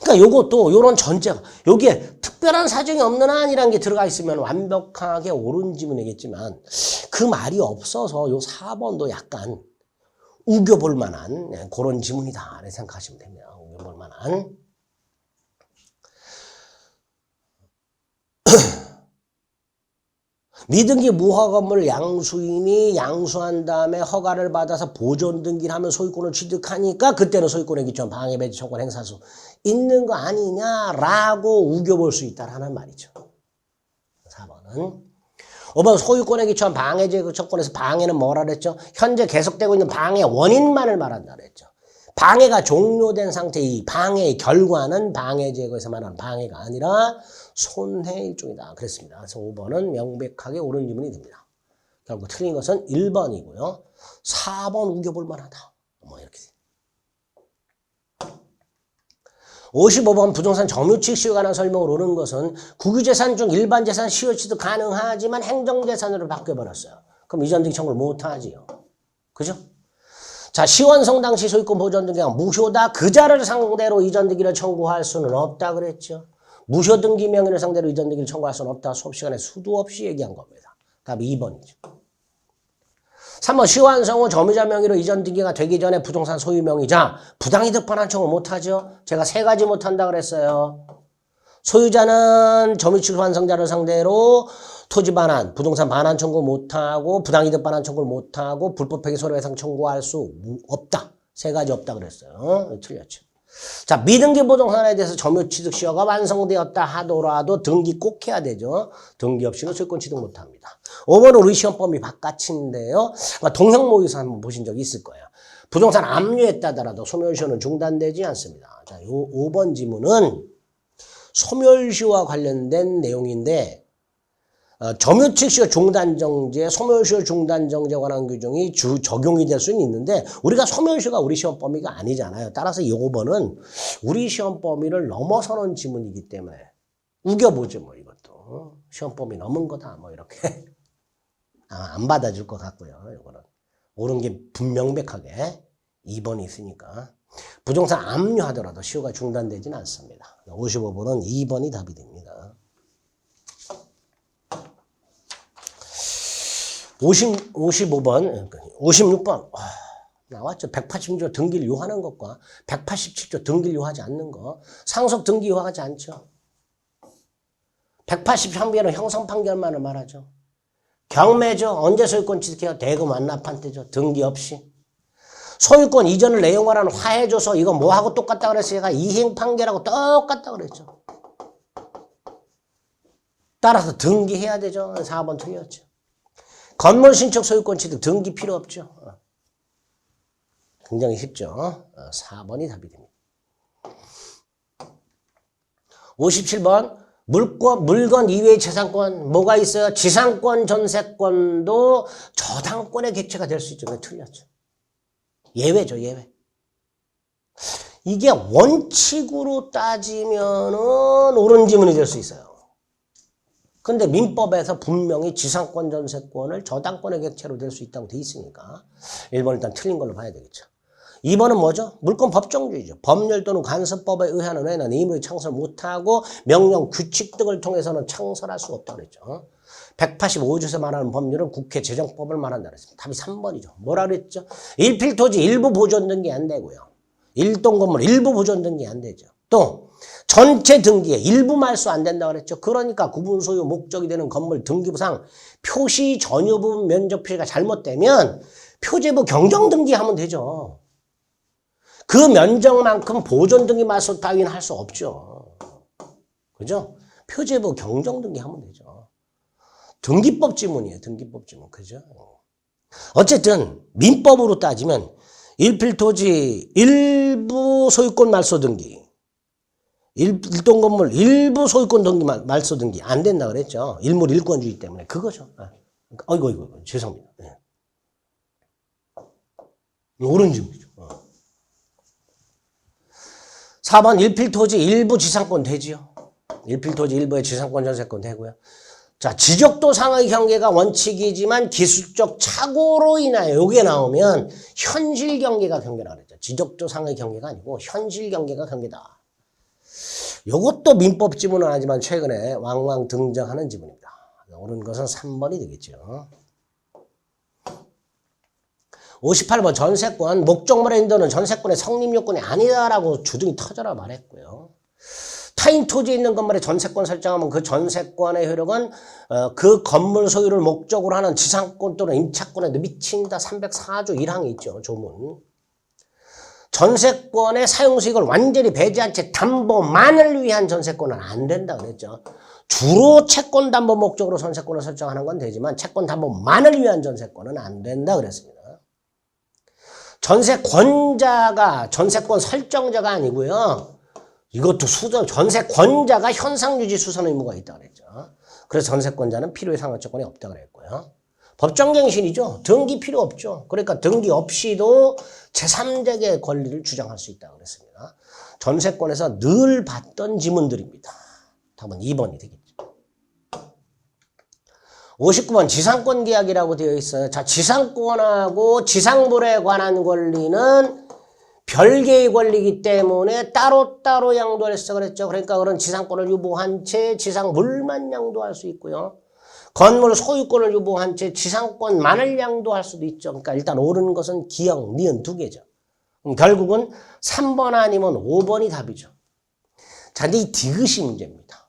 그러니까 요것도 요런 전제가 여기에 특별한 사정이 없는 한이라는 게 들어가 있으면 완벽하게 옳은 지문이겠지만 그 말이 없어서 요 4번도 약간 우겨볼 만한 그런 지문이다 이렇게 생각하시면 됩니다. 우겨볼 만한. 미등기 무허가 건물 양수인이 양수한 다음에 허가를 받아서 보존 등기를 하면 소유권을 취득하니까 그때는 소유권에 기초한 방해 배제 청구를 행사할 수 있는 거 아니냐라고 우겨볼 수 있다라는 말이죠. 4번은 5번 소유권에 기초한 방해 제거 청구에서 방해는 뭐라 그랬죠? 현재 계속되고 있는 방해 원인만을 말한다 그랬죠. 방해가 종료된 상태의 방해의 결과는 방해 제거에서 말하는 방해가 아니라 손해 일종이다. 그랬습니다. 그래서 5번은 명백하게 옳은 지문이 됩니다. 결국 틀린 것은 1번이고요. 4번 우겨볼 만하다. 뭐 이렇게. 55번 부동산 점유취득 시효에 관한 설명을 옳은 것은 국유재산 중 일반 재산 시효 취득 가능하지만 행정재산으로 바뀌어버렸어요. 그럼 이전등기 청구를 못하지요. 그죠? 자, 시완성 당시 소유권 보존 등기가 무효다. 그자를 상대로 이전 등기를 청구할 수는 없다 그랬죠. 무효 등기 명의를 상대로 이전 등기를 청구할 수는 없다. 수업 시간에 수도 없이 얘기한 겁니다. 답이 2번이죠. 3번 시완성 후 점유자 명의로 이전 등기가 되기 전에 부동산 소유 명의자 부당이득 반환 청구를 못하죠. 제가 3가지 못한다 그랬어요. 소유자는 점유취득 완성자를 상대로 토지 반환, 부동산 반환 청구 못하고 부당이득 반환 청구를 못하고 불법 폐기 손해배상 청구할 수 없다. 3가지 없다 그랬어요. 틀렸죠. 자, 미등기 부동산에 대해서 점유취득 시효가 완성되었다 하더라도 등기 꼭 해야 되죠. 등기 없이는 소유권 취득 못합니다. 5번은 우리 시험 범위 바깥인데요. 동형모의서 한번 보신 적이 있을 거예요. 부동산 압류했다더라도 소멸시효는 중단되지 않습니다. 자, 요 5번 지문은 소멸시효와 관련된 내용인데 점유취득시효 중단정지에 소멸시효 중단정지에 관한 규정이 적용이 될 수는 있는데 우리가 소멸시효가 우리 시험 범위가 아니잖아요. 따라서 이 5번은 우리 시험 범위를 넘어서는 지문이기 때문에 우겨보죠. 뭐 이것도 시험 범위 넘은 거다 뭐 이렇게 안 받아줄 것 같고요. 이거는 옳은 게 분명백하게 2번이 있으니까 부동산 압류하더라도 시효가 중단되지는 않습니다. 55번은 2번이 답이 됩니다. 55번, 56번. 나왔죠. 186조 등기를 요하는 것과 187조 등기를 요하지 않는 거. 상속 등기 요하지 않죠. 183조는 형성 판결만을 말하죠. 경매죠. 언제 소유권 취득해요? 대금 완납한 때죠. 등기 없이. 소유권 이전을 내용화하는 화해조서 이거 뭐하고 똑같다 그랬어요? 얘가 이행 판결하고 똑같다 그랬죠. 따라서 등기해야 되죠. 4번 틀렸죠. 건물 신축 소유권 취득 등기 필요 없죠. 굉장히 쉽죠. 4번이 답이 됩니다. 57번 물건 이외의 재산권 뭐가 있어요? 지상권, 전세권도 저당권의 객체가 될 수 있죠. 틀렸죠. 예외죠. 예외. 이게 원칙으로 따지면은 옳은 지문이 될 수 있어요. 근데 민법에서 분명히 지상권, 전세권을 저당권의 객체로 될 수 있다고 돼 있으니까 1번 일단 틀린 걸로 봐야 되겠죠. 2번은 뭐죠? 물권 법정주의죠. 법률 또는 간섭법에 의하는 외에는 임의로 창설 못하고 명령, 규칙 등을 통해서는 창설할 수 없다고 그랬죠. 185조에서 말하는 법률은 국회 재정법을 말한다 그랬습니다. 답이 3번이죠. 뭐라 그랬죠? 일필토지 일부 보존 등기 안 되고요. 일동건물 일부 보존 등기 안 되죠. 또 전체 등기에 일부 말소 안 된다고 그랬죠. 그러니까 구분 소유 목적이 되는 건물 등기부상 표시 전유 부분 면적 표시가 잘못되면 표제부 경정 등기하면 되죠. 그 면적만큼 보존 등기 말소 따위는 할 수 없죠. 그죠? 표제부 경정 등기하면 되죠. 등기법 지문이에요. 등기법 지문. 그죠? 어쨌든 민법으로 따지면 일필토지 일부 소유권 말소 등기, 일동건물 일부 소유권 등기 말소 등기 안 된다 그랬죠. 일물 일권주의 때문에 그거죠. 어이구 죄송합니다. 네. 옳은 질문이죠. 4번 일필토지 일부 지상권 되지요. 일필토지 일부의 지상권 전세권 되고요. 자, 지적도상의 경계가 원칙이지만 기술적 착오로 인하여 요게 나오면 현실 경계가 경계라 그랬죠. 지적도상의 경계가 아니고 현실 경계가 경계다. 요것도 민법 지문은 아니지만 최근에 왕왕 등장하는 지문입니다. 옳은 것은 3번이 되겠죠. 58번 전세권 목적물의 인도는 전세권의 성립 요건이 아니다라고 주둥이 터져라 말했고요. 타인 토지에 있는 건물에 전세권 설정하면 그 전세권의 효력은 그 건물 소유를 목적으로 하는 지상권 또는 임차권에도 미친다. 304조 1항이 있죠. 조문. 전세권의 사용수익을 완전히 배제한 채 담보만을 위한 전세권은 안 된다 그랬죠. 주로 채권 담보 목적으로 전세권을 설정하는 건 되지만 채권 담보만을 위한 전세권은 안 된다 그랬습니다. 전세권자가 전세권 설정자가 아니고요. 이것도 전세권자가 현상유지 수선 의무가 있다고 그랬죠. 그래서 전세권자는 필요의 상환조건이 없다고 그랬고요. 법정갱신이죠. 등기 필요 없죠. 그러니까 등기 없이도 제3자의 권리를 주장할 수 있다고 그랬습니다. 전세권에서 늘 봤던 지문들입니다. 답은 2번이 되겠죠. 59번 지상권 계약이라고 되어 있어요. 자, 지상권하고 지상물에 관한 권리는 별개의 권리이기 때문에 따로따로 양도할 수 그랬죠. 그러니까 그런 지상권을 유보한 채 지상물만 양도할 수 있고요. 건물 소유권을 유보한 채 지상권만을 양도할 수도 있죠. 그러니까 일단 옳은 것은 기역, 니은 두 개죠. 그럼 결국은 3번 아니면 5번이 답이죠. 자, 근데 이 디귿이 문제입니다.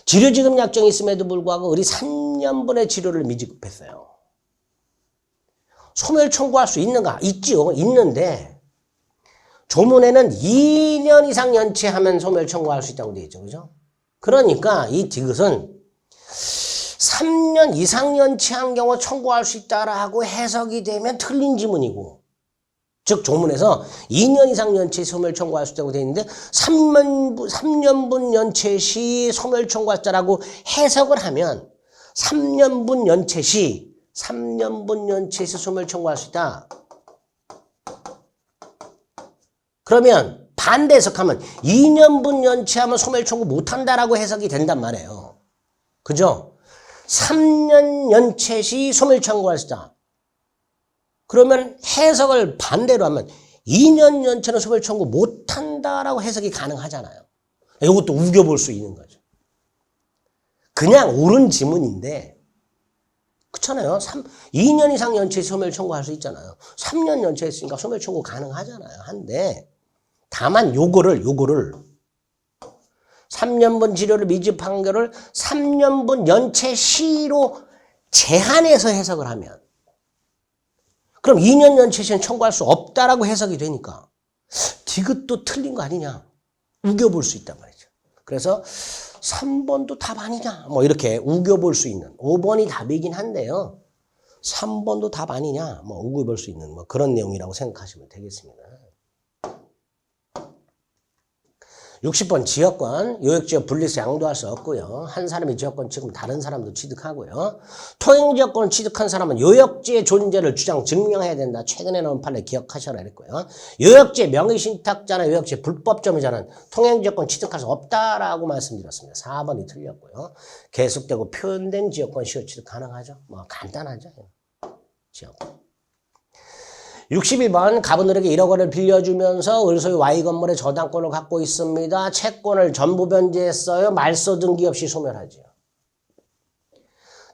치료지급 약정이 있음에도 불구하고 우리 3년분의 치료를 미지급했어요. 소멸 청구할 수 있는가? 있지요. 있는데 조문에는 2년 이상 연체하면 소멸 청구할 수 있다고 되어 있죠. 그죠? 그러니까 이 디귿은 3년 이상 연체한 경우 청구할 수 있다라고 해석이 되면 틀린 지문이고, 즉 조문에서 2년 이상 연체 소멸 청구할 수 있다고 되어 있는데 3년분 연체 시 소멸 청구할 자라고 해석을 하면 3년분 연체 시 소멸 청구할 수 있다. 그러면 반대 해석하면 2년분 연체하면 소멸 청구 못한다라고 해석이 된단 말이에요. 그죠? 3년 연체 시 소멸 청구할 수 있다. 그러면 해석을 반대로 하면 2년 연체는 소멸 청구 못한다라고 해석이 가능하잖아요. 이것도 우겨볼 수 있는 거죠. 그냥 옳은 지문인데 그렇잖아요. 2년 이상 연체 소멸 청구할 수 있잖아요. 3년 연체했으니까 소멸 청구 가능하잖아요. 한데 다만 요거를 3년분 치료를 미집 판결을 3년분 연체 시로 제한해서 해석을 하면 그럼 2년 연체 시는 청구할 수 없다라고 해석이 되니까 디귿도 틀린 거 아니냐 우겨볼 수 있단 말이죠. 그래서 3번도 답 아니냐 뭐 이렇게 우겨볼 수 있는 5번이 답이긴 한데요. 3번도 답 아니냐 뭐 우겨볼 수 있는 뭐 그런 내용이라고 생각하시면 되겠습니다. 60번 지역권, 요역지역 분리해서 양도할 수 없고요. 한 사람이 지역권 취득하면 다른 사람도 취득하고요. 통행지역권을 취득한 사람은 요역지의 존재를 증명해야 된다. 최근에 나온 판례 기억하셔라 그랬고요. 요역지의 명의신탁자나 요역지의 불법점유자는 통행지역권 취득할 수 없다라고 말씀드렸습니다. 4번이 틀렸고요. 계속되고 표현된 지역권 시효 취득 가능하죠. 뭐 간단하죠. 지역권. 61번 갑은을에게 1억 원을 빌려주면서 을소유 Y 건물의 저당권을 갖고 있습니다. 채권을 전부 변제했어요. 말소 등기 없이 소멸하죠.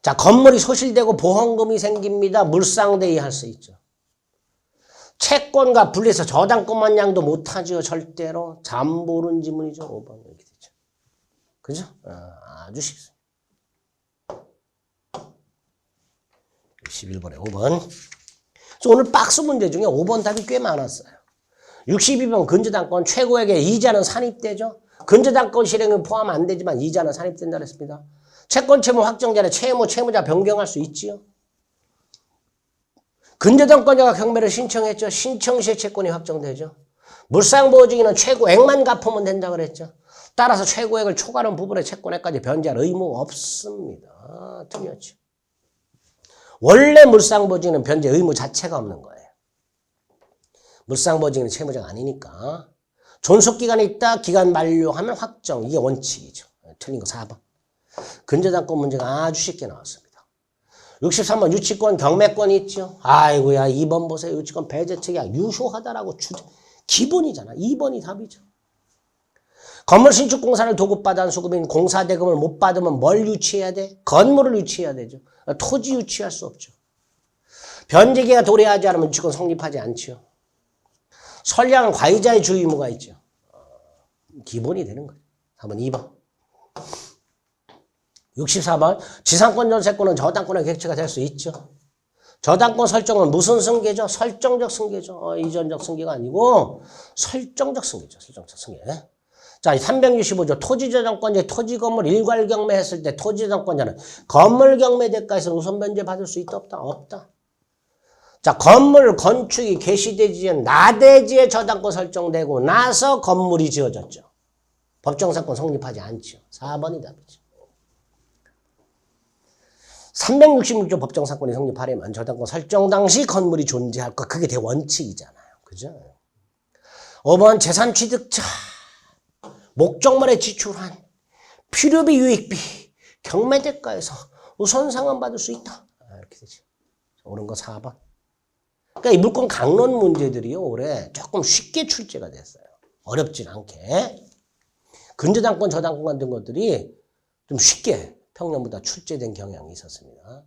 자, 건물이 소실되고 보험금이 생깁니다. 물상대위 할 수 있죠. 채권과 분리해서 저당권만 양도 못하죠. 절대로. 잠보른 지문이죠. 5번 이렇게 되죠. 그죠? 아주 쉽습니다. 61번에 5번. 오늘 박스 문제 중에 5번 답이 꽤 많았어요. 62번 근저당권 최고액의 이자는 산입되죠. 근저당권 실행은 포함 안 되지만 이자는 산입된다 그랬습니다. 채권 채무 확정자는 채무자 변경할 수 있지요. 근저당권자가 경매를 신청했죠. 신청 시에 채권이 확정되죠. 물상보증인은 최고액만 갚으면 된다 그랬죠. 따라서 최고액을 초과하는 부분의 채권액까지 변제할 의무 없습니다. 틀렸죠. 원래 물상보증은 변제 의무 자체가 없는 거예요. 물상보증은 채무자가 아니니까. 존속기간이 있다. 기간 만료하면 확정. 이게 원칙이죠. 틀린 거 4번. 근저당권 문제가 아주 쉽게 나왔습니다. 63번 유치권 경매권이 있죠. 아이고야 2번 보세요. 유치권 배제책이 유효하다라고 기본이잖아. 2번이 답이죠. 건물 신축 공사를 도급받은 수급인 공사대금을 못 받으면 뭘 유치해야 돼? 건물을 유치해야 되죠. 토지 유치할 수 없죠. 변제기가 도래하지 않으면 유치권 성립하지 않죠. 선량한 과이자의 주의 의무가 있죠. 기본이 되는 거죠. 4번 2번. 64번 지상권 전세권은 저당권의 객체가 될 수 있죠. 저당권 설정은 무슨 승계죠? 설정적 승계죠. 이전적 승계가 아니고 설정적 승계죠. 설정적 승계. 자, 365조 토지저당권자 토지 건물 일괄 경매했을 때 토지저당권자는 건물 경매 대가에서 우선 변제 받을 수 있다 없다? 없다. 자, 건물 건축이 개시되지 않은 나대지에 저당권 설정되고 나서 건물이 지어졌죠. 법정사건 성립하지 않죠. 4번이 답이죠. 366조 법정사건이 성립하려면 저당권 설정 당시 건물이 존재할 것. 그게 대원칙이잖아요. 그죠? 5번 재산취득자 목적물에 지출한 필요비 유익비 경매대가에서 우선 상환받을 수 있다. 이렇게 되죠. 옳은 거 4번. 그러니까 이 물권 강론 문제들이요 올해 조금 쉽게 출제가 됐어요. 어렵진 않게. 근저당권 저당권 같은 것들이 좀 쉽게 평년보다 출제된 경향이 있었습니다.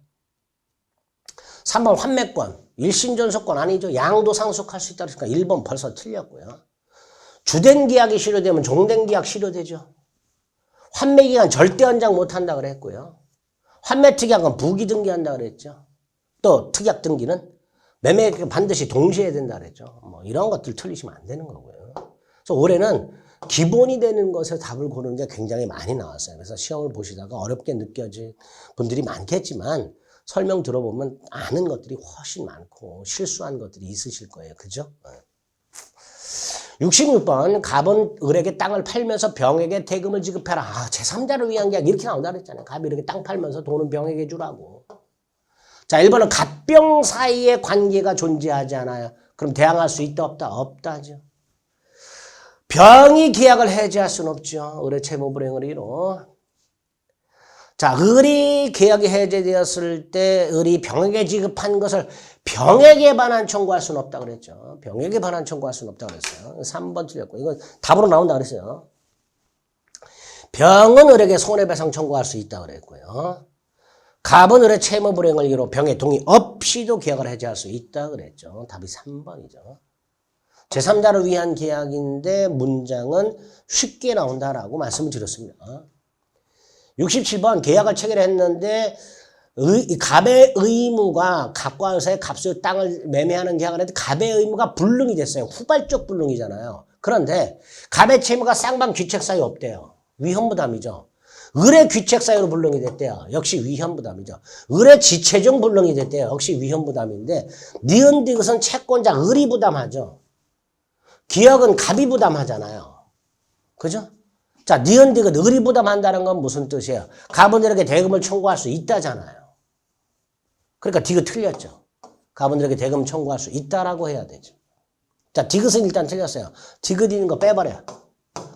3번 환매권 일신전속권 아니죠. 양도 상속할 수 있다 그러니까 1번 벌써 틀렸고요. 주된 계약이 실효되면 종된 계약 실효되죠. 환매기간 절대 연장 못한다 그랬고요. 환매특약은 부기등기한다 그랬죠. 또 특약등기는 매매 반드시 동시에 해야 된다 그랬죠. 뭐 이런 것들 틀리시면 안 되는 거고요. 그래서 올해는 기본이 되는 것에 답을 고르는 게 굉장히 많이 나왔어요. 그래서 시험을 보시다가 어렵게 느껴진 분들이 많겠지만 설명 들어보면 아는 것들이 훨씬 많고 실수한 것들이 있으실 거예요. 그죠? 66번 갑은 을에게 땅을 팔면서 병에게 대금을 지급해라. 제3자를 위한 계약 이렇게 나온다 그랬잖아요. 갑이 이렇게 땅 팔면서 돈은 병에게 주라고. 자, 1번은 갑병 사이의 관계가 존재하지 않아요. 그럼 대항할 수 있다 없다? 없다죠. 병이 계약을 해지할 수는 없죠. 을의 채무불이행을 이로. 자, 을이 계약이 해제되었을 때 을이 병에게 지급한 것을 병에게 반환 청구할 수는 없다 그랬죠. 병에게 반환 청구할 수는 없다 그랬어요. 3번 틀렸고 이거 답으로 나온다그 병은 을에게 손해배상 청구할 수 있다 그랬고요. 갑은 을의 채무 불행을 이유로 병의 동의 없이도 계약을 해지할 수 있다 그랬죠. 답이 3번이죠. 제3자를 위한 계약인데 문장은 쉽게 나온다라고 말씀을 드렸습니다. 67번 계약을 체결했는데 갑의 의무가 갑과 을사의 값을 땅을 매매하는 계약을 했는데 갑의 의무가 불능이 됐어요. 후발적 불능이잖아요. 그런데 갑의 채무가 쌍방 귀책 사유 없대요. 위헌부담이죠. 을의 귀책 사유로 불능이 됐대요. 역시 위헌부담이죠. 을의 지체적 불능이 됐대요. 역시 위헌부담인데 니은 디귿은 채권자 을이 부담하죠. 기억은 갑이 부담하잖아요. 그죠? 자, 니은 디귿 을이 부담한다는 건 무슨 뜻이에요? 갑은 을에게 대금을 청구할 수 있다잖아요. 그러니까 디귿 틀렸죠. 갑은 을에게 대금 청구할 수 있다라고 해야 되죠. 자, 디귿은 일단 틀렸어요. 디귿 있는 거 빼버려요.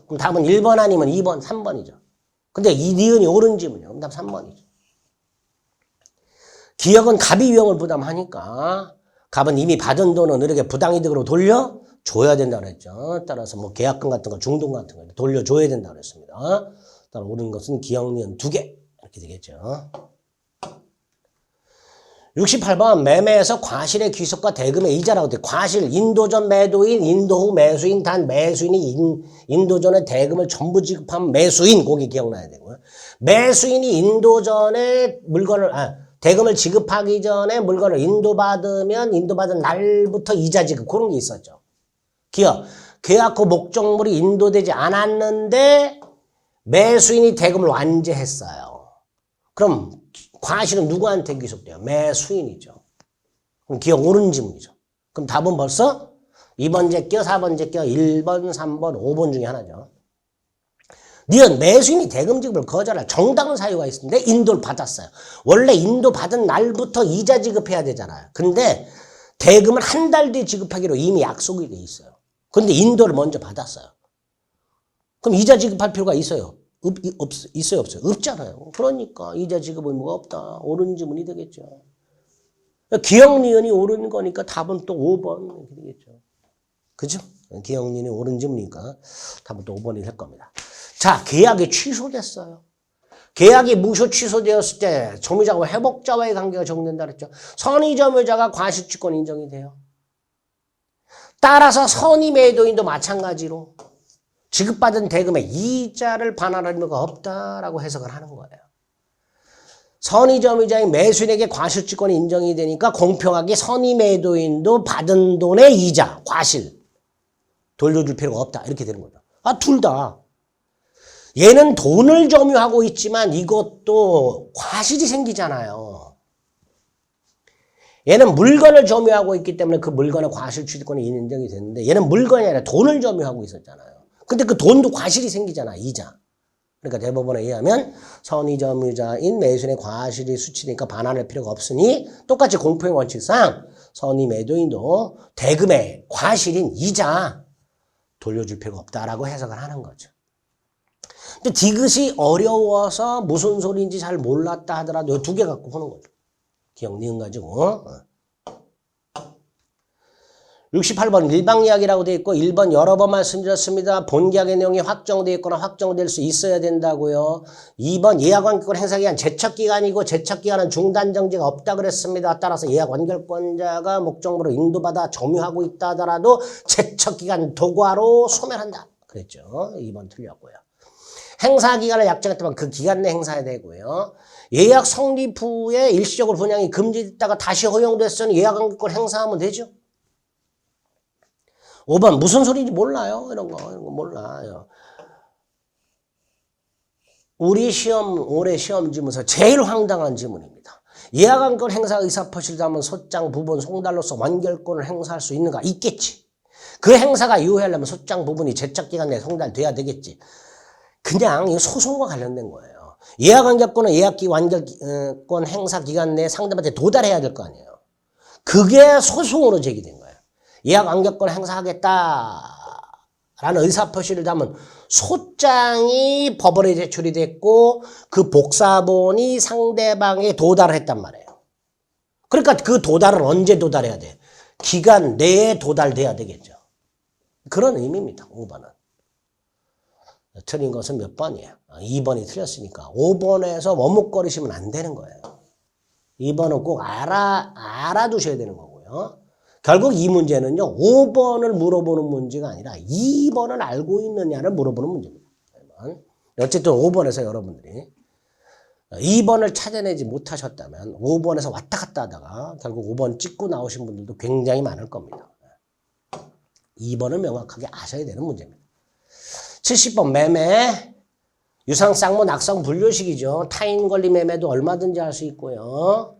그럼 답은 1번 아니면 2번, 3번이죠. 근데 이 니은이 옳은 지문이요. 그럼 답 3번이죠. 기억은 갑이 위험을 부담하니까 갑은 이미 받은 돈은 을에게 부당이득으로 돌려줘야 된다고 그랬죠. 따라서 뭐 계약금 같은 거, 중동 같은 거 돌려줘야 된다고 그랬습니다. 따라 옳은 것은 기억, 니은 2개 이렇게 되겠죠. 68번 매매에서 과실의 귀속과 대금의 이자라고 돼. 과실, 인도전 매도인, 인도 후 매수인, 단 매수인이 인도전에 대금을 전부 지급한 매수인, 거기 기억나야 되고요. 매수인이 인도전에 대금을 지급하기 전에 물건을 인도받으면 인도받은 날부터 이자 지급, 그런 게 있었죠. 기억, 계약 후 목적물이 인도되지 않았는데 매수인이 대금을 완제했어요. 그럼 과실은 누구한테 귀속돼요? 매수인이죠. 그럼 기억 옳은 지문이죠. 그럼 답은 벌써 2번 제껴, 4번 제껴, 1번, 3번, 5번 중에 하나죠. 니은 매수인이 대금 지급을 거절할 정당한 사유가 있는데 인도를 받았어요. 원래 인도 받은 날부터 이자 지급해야 되잖아요. 근데 대금을 한 달 뒤에 지급하기로 이미 약속이 돼 있어요. 근데 인도를 먼저 받았어요. 그럼 이자 지급할 필요가 있어요? 있어요, 없어요? 없잖아요. 그러니까 이자 지급 의무가 없다. 옳은 지문이 되겠죠. 기억, 니은이 옳은 거니까 답은 또 5번 이렇게 되겠죠. 그죠? 기억, 니은이 옳은 지문이니까 답은 또 5번이 될 겁니다. 자, 계약이 취소됐어요. 계약이 무효 취소되었을 때 점유자와 회복자와의 관계가 적용된다 그랬죠. 선의점유자가 과실취권 인정이 돼요. 따라서 선의매도인도 마찬가지로 지급받은 대금의 이자를 반환할 의무가 없다라고 해석을 하는 거예요. 선의점유자인 매수인에게 과실취권이 인정이 되니까 공평하게 선의매도인도 받은 돈의 이자, 과실 돌려줄 필요가 없다. 이렇게 되는 거죠. 둘 다. 얘는 돈을 점유하고 있지만 이것도 과실이 생기잖아요. 얘는 물건을 점유하고 있기 때문에 그 물건의 과실취권이 인정이 되는데 얘는 물건이 아니라 돈을 점유하고 있었잖아요. 근데 그 돈도 과실이 생기잖아, 이자. 그러니까 대법원에 의하면 선의점유자인 매수인의 과실이 수치니까 반환할 필요가 없으니 똑같이 공평의 원칙상 선의매도인도 대금의 과실인 이자 돌려줄 필요가 없다라고 해석을 하는 거죠. 근데 디귿이 어려워서 무슨 소리인지 잘 몰랐다 하더라도 이 두 개 갖고 보는 거죠. 기억, 니은 가지고. 68번 일방계약이라고 되어 있고 1번 여러 번 말씀드렸습니다. 본계약의 내용이 확정되어 있거나 확정될 수 있어야 된다고요. 2번 예약완결권 행사기간 제척기간이고 제척기간은 중단정지가 없다 그랬습니다. 따라서 예약완결권자가 목적물을 인도받아 점유하고 있다 하더라도 제척기간 도과로 소멸한다 그랬죠. 2번 틀렸고요. 행사기간을 약정했다면 그 기간 내 행사해야 되고요. 예약 성립 후에 일시적으로 분양이 금지됐다가 다시 허용됐으니 예약완결권 행사하면 되죠. 5번 무슨 소리인지 몰라요. 이런 거 몰라요. 우리 올해 시험 지문에서 제일 황당한 지문입니다. 예약완결 행사 의사표시를 담은 소장 부분 송달로서 완결권을 행사할 수 있는가? 있겠지. 그 행사가 이후하려면 소장 부분이 제척기간 내에 송달돼야 되겠지. 그냥 이 소송과 관련된 거예요. 예약완결권은 예약완결권 행사 기간 내에 상대방한테 도달해야 될 거 아니에요. 그게 소송으로 제기된 거예요. 예약완결권 행사하겠다라는 의사표시를 담은 소장이 법원에 제출이 됐고 그 복사본이 상대방에 도달을 했단 말이에요. 그러니까 그 도달은 언제 도달해야 돼? 기간 내에 도달돼야 되겠죠. 그런 의미입니다. 5번은. 틀린 것은 몇 번이에요? 2번이 틀렸으니까 5번에서 머뭇거리시면 안 되는 거예요. 2번은 꼭 알아두셔야 되는 거고요. 결국 이 문제는요. 5번을 물어보는 문제가 아니라 2번을 알고 있느냐를 물어보는 문제입니다. 어쨌든 5번에서 여러분들이 2번을 찾아내지 못하셨다면 5번에서 왔다 갔다 하다가 결국 5번 찍고 나오신 분들도 굉장히 많을 겁니다. 2번을 명확하게 아셔야 되는 문제입니다. 70번 매매, 유상, 쌍무, 낙상, 분류식이죠. 타인 권리 매매도 얼마든지 할 수 있고요.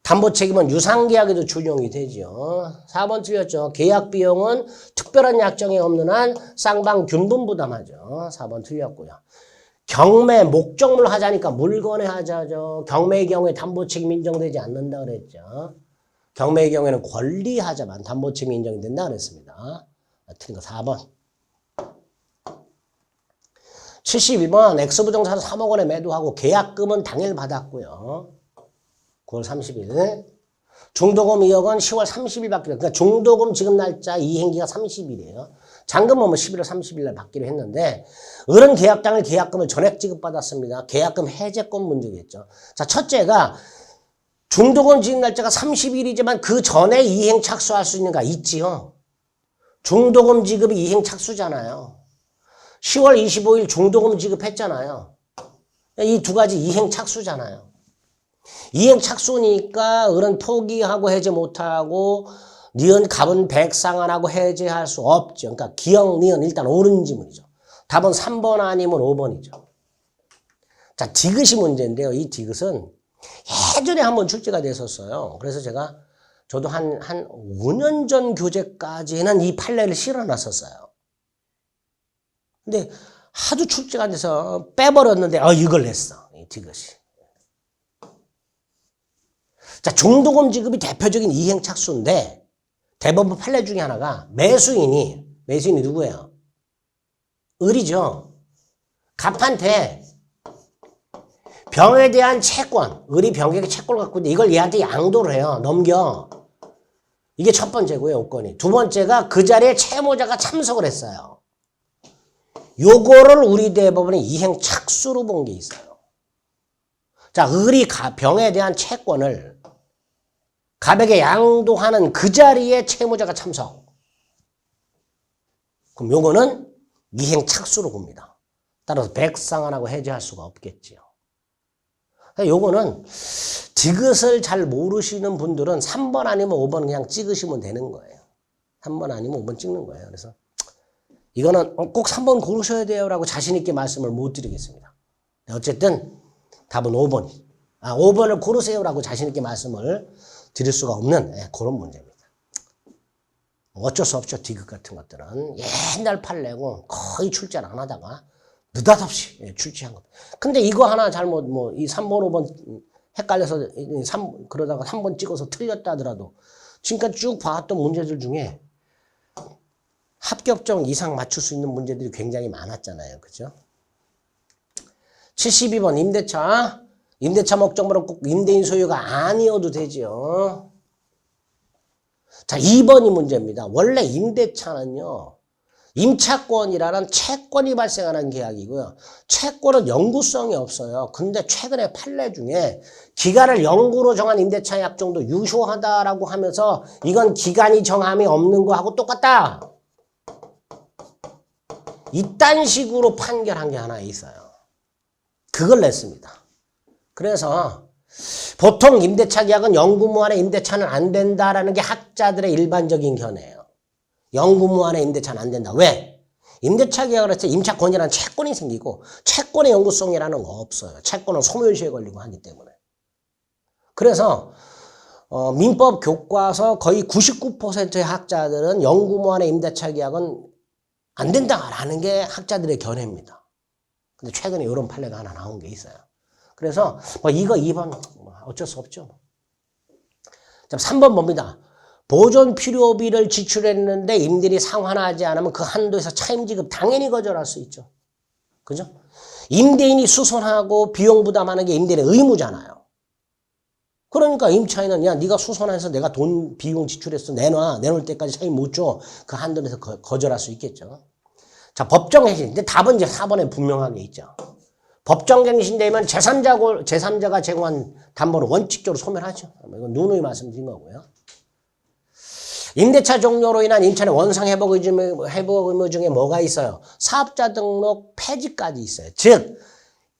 담보 책임은 유상계약에도 준용이 되죠. 4번 틀렸죠. 계약 비용은 특별한 약정이 없는 한 쌍방 균분 부담하죠. 4번 틀렸고요. 경매, 목적물 하자니까 물건에 하자죠. 경매의 경우에 담보 책임 인정되지 않는다 그랬죠. 경매의 경우에는 권리 하자만 담보 책임 인정이 된다 그랬습니다. 틀린 거 4번. 72번 X부정사로 3억 원에 매도하고 계약금은 당일 받았고요. 9월 30일. 중도금 2억 원 10월 30일 받기로. 그러니까 중도금 지급 날짜 이행기가 30일이에요. 잔금은 11월 30일 날 받기로 했는데 을은 계약 당일 계약금을 전액 지급받았습니다. 계약금 해제권 문제겠죠. 자, 첫째가 중도금 지급 날짜가 30일이지만 그 전에 이행 착수할 수 있는가? 있지요. 중도금 지급이 이행 착수잖아요. 10월 25일 중도금 지급했잖아요. 이 두 가지 이행 착수잖아요. 이행 착수니까 을은 포기하고 해제 못하고 니은 갑은 백상환하고 해제할 수 없죠. 그러니까 기역 니은 일단 옳은 지문이죠. 답은 3번 아니면 5번이죠. 자, 디귿이 문제인데요. 이 디귿은 예전에 한번 출제가 됐었어요. 그래서 저도 한 5년 전 교재까지는 이 판례를 실어놨었어요. 근데 하도 출제가 안 돼서 빼버렸는데 이걸 냈어. 이 디귿이. 자, 중도금 지급이 대표적인 이행 착수인데 대법원 판례 중에 하나가 매수인이 누구예요? 을이죠. 갑한테 병에 대한 채권, 을이 병에게 채권을 갖고 있는데 이걸 얘한테 양도를 해요. 넘겨. 이게 첫 번째고요, 요건이. 두 번째가 그 자리에 채무자가 참석을 했어요. 요거를 우리 대법원이 이행 착수로 본 게 있어요. 자, 을이 병에 대한 채권을 갑에게 양도하는 그 자리에 채무자가 참석. 그럼 요거는 이행 착수로 봅니다. 따라서 백상환하고 해제할 수가 없겠지요. 요거는 디귿을 잘 모르시는 분들은 3번 아니면 5번 그냥 찍으시면 되는 거예요. 3번 아니면 5번 찍는 거예요. 그래서 이거는 꼭 3번 고르셔야 돼요 라고 자신 있게 말씀을 못 드리겠습니다. 어쨌든 답은 5번이. 5번을 고르세요 라고 자신 있게 말씀을 드릴 수가 없는 그런 문제입니다. 어쩔 수 없죠. 디귿 같은 것들은 옛날 판례고 거의 출제를 안 하다가 느닷없이 출제한 겁니다. 근데 이거 하나 잘못 이 3번 5번 헷갈려서 그러다가 3번 찍어서 틀렸다 하더라도 지금까지 쭉 봐왔던 문제들 중에 합격점 이상 맞출 수 있는 문제들이 굉장히 많았잖아요. 그죠? 72번 임대차. 임대차 목적물은 꼭 임대인 소유가 아니어도 되죠. 자, 2번이 문제입니다. 원래 임대차는요. 임차권이라는 채권이 발생하는 계약이고요. 채권은 영구성이 없어요. 근데 최근에 판례 중에 기간을 영구로 정한 임대차 약정도 유효하다라고 하면서 이건 기간이 정함이 없는 거하고 똑같다. 이딴 식으로 판결한 게 하나 있어요. 그걸 냈습니다. 그래서 보통 임대차 계약은 영구무한의 임대차는 안 된다라는 게 학자들의 일반적인 견해예요. 영구무한의 임대차는 안 된다. 왜? 임대차 계약을 했을 때 임차권이라는 채권이 생기고 채권의 영구성이라는 거 없어요. 채권은 소멸시효에 걸리고 하기 때문에. 그래서 민법 교과서 거의 99%의 학자들은 영구무한의 임대차 계약은 안 된다라는 게 학자들의 견해입니다. 근데 최근에 이런 판례가 하나 나온 게 있어요. 그래서 이거 2번 어쩔 수 없죠. 자, 3번 봅니다. 보존 필요비를 지출했는데 임대인이 상환하지 않으면 그 한도에서 차임 지급 당연히 거절할 수 있죠. 그죠? 임대인이 수선하고 비용 부담하는 게 임대인의 의무잖아요. 그러니까 임차인은 야 네가 수선해서 내가 돈 비용 지출했어 내놓을 때까지 차임 못 줘. 그 한도에서 거절할 수 있겠죠. 자, 법정 해지. 근데 답은 이제 4번에 분명하게 있죠. 법정갱신되면 제3자가 제공한 담보는 원칙적으로 소멸하죠. 이건 누누이 말씀드린 거고요. 임대차 종료로 인한 임차인의 원상 회복 의무 중에 뭐가 있어요? 사업자 등록 폐지까지 있어요. 즉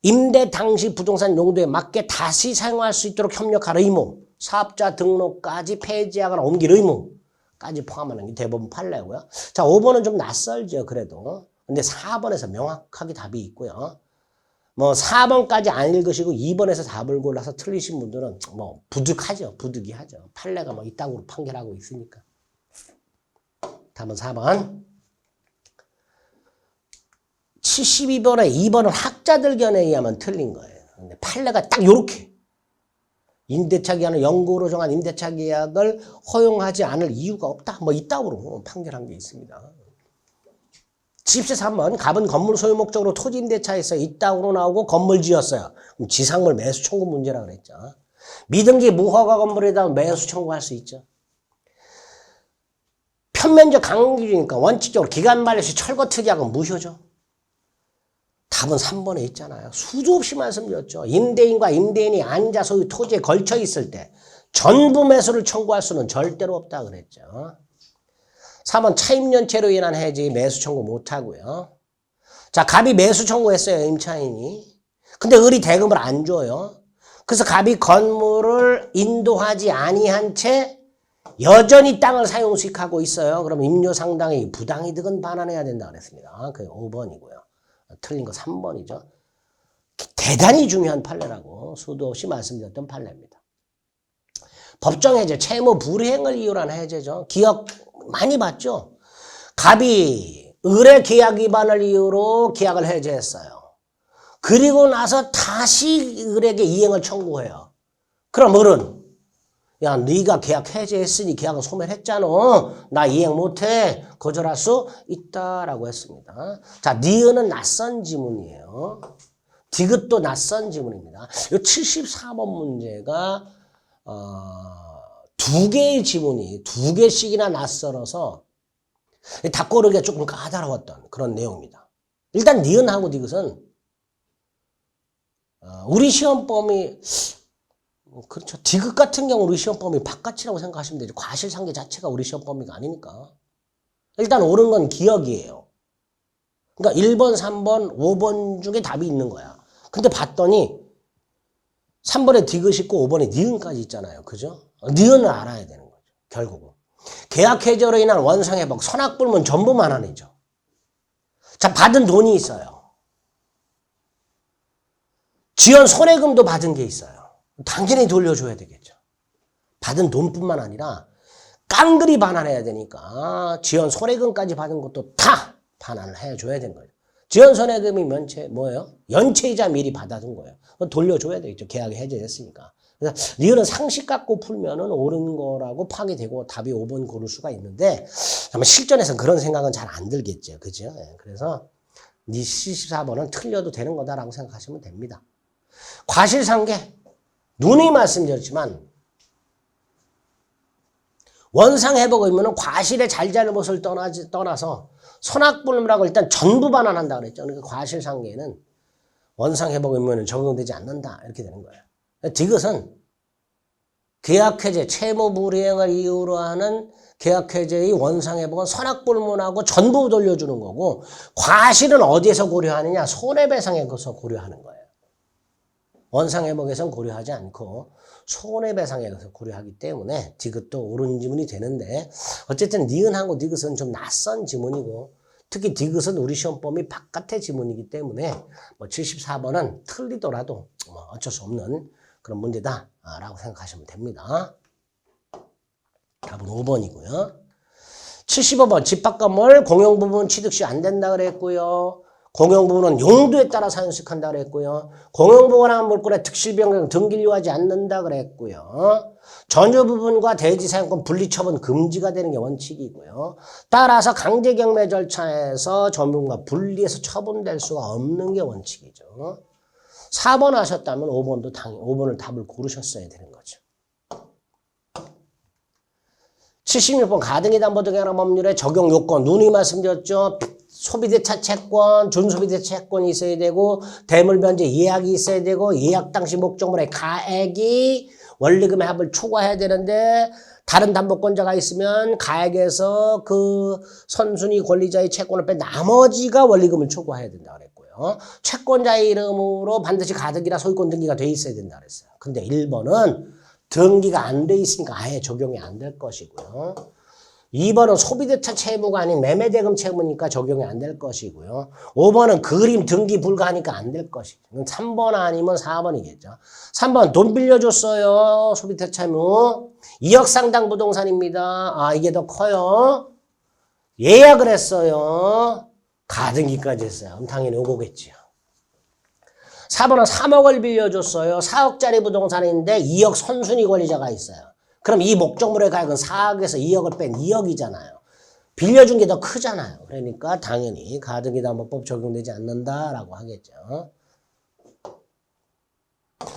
임대 당시 부동산 용도에 맞게 다시 사용할 수 있도록 협력할 의무, 사업자 등록까지 폐지하거나 옮길 의무까지 포함하는 게 대법원 판례고요. 자, 5번은 좀 낯설죠, 그래도. 근데 4번에서 명확하게 답이 있고요. 뭐 4번까지 안 읽으시고 2번에서 답을 골라서 틀리신 분들은 뭐 부득하죠. 부득이하죠. 판례가 뭐 이따구로 판결하고 있으니까. 답은 4번. 72번에 2번은 학자들 견해에 의하면 틀린 거예요. 근데 판례가 딱 요렇게 임대차 계약을 영구로 정한 임대차 계약을 허용하지 않을 이유가 없다. 뭐 이따구로 판결한 게 있습니다. 73번 갑은 건물 소유 목적으로 토지 임대차에서 이따구로 나오고 건물 지었어요. 그럼 지상물 매수 청구 문제라 그랬죠. 미등기 무허가 건물에다 매수 청구할 수 있죠. 편면적 강기주니까 원칙적으로 기간 만료 시 철거 특약은 무효죠. 답은 3번에 있잖아요. 수도 없이 말씀드렸죠. 임대인과 임대인이 앉아 소유 토지에 걸쳐 있을 때 전부 매수를 청구할 수는 절대로 없다 그랬죠. 3번 차임연체로 인한 해지 매수 청구 못하고요. 자, 갑이 매수 청구했어요. 임차인이. 근데 을이 대금을 안 줘요. 그래서 갑이 건물을 인도하지 아니한 채 여전히 땅을 사용수익하고 있어요. 그럼 임료상당의 부당이득은 반환해야 된다 그랬습니다. 그게 5번이고요. 틀린 거 3번이죠. 대단히 중요한 판례라고 수도 없이 말씀드렸던 판례입니다. 법정해제, 채무 불이행을 이유로 한 해제죠. 기억 많이 봤죠. 갑이 을의 계약 위반을 이유로 계약을 해제했어요. 그리고 나서 다시 을에게 이행을 청구해요. 그럼 을은 야, 네가 계약 해제했으니 계약은 소멸했잖아. 나 이행 못해. 거절할 수 있다라고 했습니다. 자, 니은은 낯선 지문이에요. 디귿도 낯선 지문입니다. 이 74번 문제가 두 개의 지문이 두 개씩이나 낯설어서 답 고르기가 조금 까다로웠던 그런 내용입니다. 일단 니은하고 디귿은 우리 시험범위 그렇죠. 디귿 같은 경우 우리 시험 범위 바깥이라고 생각하시면 되죠. 과실상계 자체가 우리 시험 범위가 아니니까. 일단 옳은 건 기억이에요. 그러니까 1번, 3번, 5번 중에 답이 있는 거야. 근데 봤더니 3번에 디귿 있고 5번에 니은까지 있잖아요. 그죠? 니은을 알아야 되는 거죠. 결국은. 계약 해제로 인한 원상회복, 선악불문 전부 만환이죠. 자, 받은 돈이 있어요. 지연 손해금도 받은 게 있어요. 당연히 돌려줘야 되겠죠. 받은 돈뿐만 아니라 깡그리 반환해야 되니까 지연 손해금까지 받은 것도 다 반환을 해줘야 되는 거예요. 지연 손해금이 뭐예요? 연체이자 미리 받아둔 거예요. 돌려줘야 되겠죠. 계약이 해제됐으니까. 그래서 니은은 상식 갖고 풀면은 옳은 거라고 파악되고 답이 5번 고를 수가 있는데 아마 실전에서는 그런 생각은 잘 안 들겠죠. 그죠? 그래서 니 74번은 틀려도 되는 거다라고 생각하시면 됩니다. 과실상계. 누누이 말씀드렸지만 원상회복 의무는 과실의 잘잘못을 떠나서 선악불문하고 일단 전부 반환한다 그랬죠. 그러니까 과실상계는 원상회복 의무는 적용되지 않는다 이렇게 되는 거예요. 디귿은 계약해제, 채무불이행을 이유로 하는 계약해제의 원상회복은 선악불문하고 전부 돌려주는 거고 과실은 어디에서 고려하느냐? 손해배상에서 고려하는 거예요. 원상회복에선 고려하지 않고 손해배상에서 고려하기 때문에 디귿도 옳은 지문이 되는데 어쨌든 니은하고 디귿은 좀 낯선 지문이고 특히 디귿은 우리 시험범위 바깥의 지문이기 때문에 뭐 74번은 틀리더라도 뭐 어쩔 수 없는 그런 문제다라고 생각하시면 됩니다. 답은 5번이고요. 75번 집합건물 공용부분 취득 시 안 된다 그랬고요. 공용부분은 용도에 따라 사용수익한다 그랬고요. 공용보관한 물건의 특실 변경 등기를 요하지 않는다 그랬고요. 전유부분과 대지사용권 분리처분 금지가 되는 게 원칙이고요. 따라서 강제경매 절차에서 전유부분과 분리해서 처분될 수가 없는 게 원칙이죠. 4번 하셨다면 5번을 답을 고르셨어야 되는 거죠. 76번 가등기 담보 등의 법률의 적용 요건 누누이 말씀드렸죠. 소비대차 채권, 준소비대차 채권이 있어야 되고 대물변제 예약이 있어야 되고 예약 당시 목적물의 가액이 원리금의 합을 초과해야 되는데 다른 담보권자가 있으면 가액에서 그 선순위 권리자의 채권을 뺀 나머지가 원리금을 초과해야 된다 그랬고요. 채권자의 이름으로 반드시 가등기나 소유권 등기가 돼 있어야 된다 그랬어요. 근데 1번은 등기가 안 돼 있으니까 아예 적용이 안 될 것이고요. 2번은 소비대차 채무가 아닌 매매대금 채무니까 적용이 안 될 것이고요. 5번은 그림 등기 불가하니까 안 될 것이죠. 3번 아니면 4번이겠죠. 3번 돈 빌려줬어요. 소비대차 채무. 2억 상당 부동산입니다. 아 이게 더 커요. 예약을 했어요. 가등기까지 했어요. 그럼 당연히 오고겠지요. 4번은 3억을 빌려줬어요. 4억짜리 부동산인데 2억 선순위 권리자가 있어요. 그럼 이 목적물의 가액은 4억에서 2억을 뺀 2억이잖아요. 빌려준 게 더 크잖아요. 그러니까 당연히 가등기담보법 적용되지 않는다라고 하겠죠.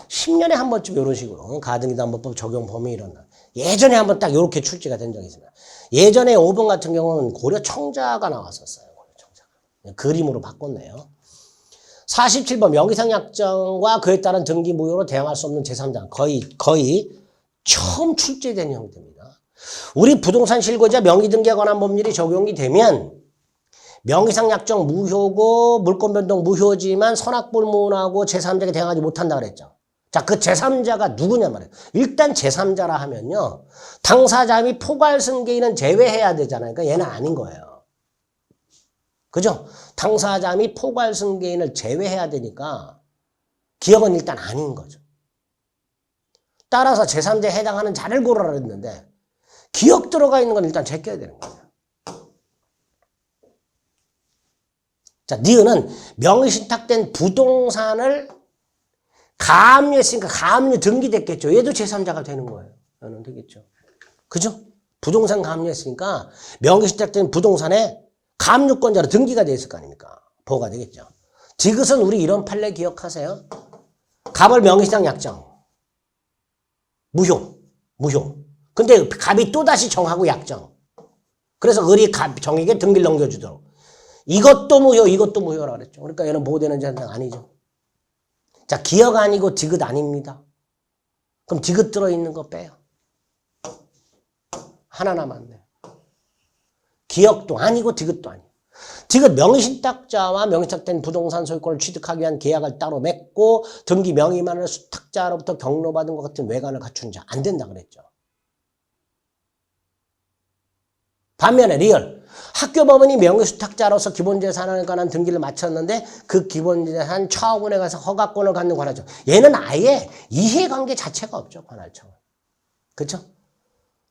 10년에 한 번쯤 이런 식으로 가등기담보법 적용 범위 일어나. 예전에 한번 딱 이렇게 출제가 된 적이 있습니다. 예전에 5번 같은 경우는 고려청자가 나왔었어요. 고려청자가. 그림으로 바꿨네요. 47번 명의상 약정과 그에 따른 등기 무효로 대항할 수 없는 제3자. 거의 처음 출제된 형태입니다. 우리 부동산 실거주자 명의등기에 관한 법률이 적용이 되면 명의상 약정 무효고 물권 변동 무효지만 선악불문하고 제3자에게 대항하지 못한다 그랬죠. 자, 그 제3자가 누구냐 말이에요. 일단 제3자라 하면요. 당사자 및 포괄 승계인은 제외해야 되잖아요. 그러니까 얘는 아닌 거예요. 그죠? 당사자 및 포괄 승계인을 제외해야 되니까 기억은 일단 아닌 거죠. 따라서 제3자에 해당하는 자를 고르라 그랬는데 기억 들어가 있는 건 일단 제껴야 되는 거예요. 자, 니은은 명의신탁된 부동산을 가압류했으니까 가압류 등기됐겠죠. 얘도 제3자가 되는 거예요. 얘는 되겠죠. 그죠? 부동산 가압류했으니까 명의신탁된 부동산에 가압류권자로 등기가 되어 있을 거 아닙니까? 보호가 되겠죠. 디귿은 우리 이런 판례 기억하세요? 갑을 명의신탁 약정. 무효. 근데 갑이 또다시 정하고 약정. 그래서 을이 갑 정에게 등기를 넘겨주도록. 이것도 무효라고 그랬죠. 그러니까 얘는 보호되는 자는 아니죠. 자, 기억 아니고 디귿 아닙니다. 그럼 디귿 들어있는 거 빼요. 하나 남았네. 기억도 아니고 디귿도 아니에요. 디귿 명의신탁자와 명의신탁된 부동산 소유권을 취득하기 위한 계약을 따로 맺고 등기 명의만을 수탁자로부터 경로받은 것 같은 외관을 갖춘 자 안 된다 그랬죠. 반면에 리얼 학교법원이 명의수탁자로서 기본재산에 관한 등기를 마쳤는데 그 기본재산 처분에 가서 허가권을 갖는 관할청. 얘는 아예 이해관계 자체가 없죠. 관할청은. 그렇죠?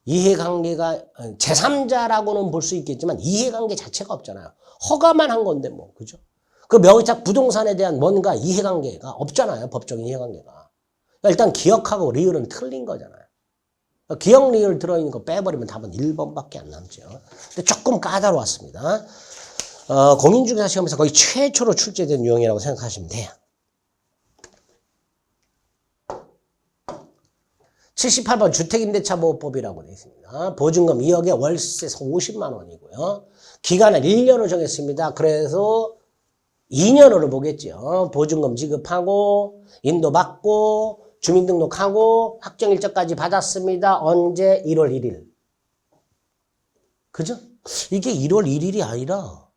이해관계가 제3자라고는 볼 수 있겠지만 이해관계 자체가 없잖아요. 허가만 한 건데 뭐. 그죠? 그 명의탁 부동산에 대한 뭔가 이해관계가 없잖아요. 법적인 이해관계가. 일단 기억하고 리을은 틀린 거잖아요. 기억 리을 들어있는 거 빼버리면 답은 1번밖에 안 남죠. 근데 조금 까다로웠습니다. 공인중개사 시험에서 거의 최초로 출제된 유형이라고 생각하시면 돼요. 78번 주택임대차보호법이라고 되어 있습니다. 보증금 2억에 월세 50만 원이고요. 기간을 1년으로 정했습니다. 그래서 2년으로 보겠죠. 보증금 지급하고 인도받고 주민등록하고 확정일자까지 받았습니다. 언제? 1월 1일. 그죠? 이게 1월 1일이 아니라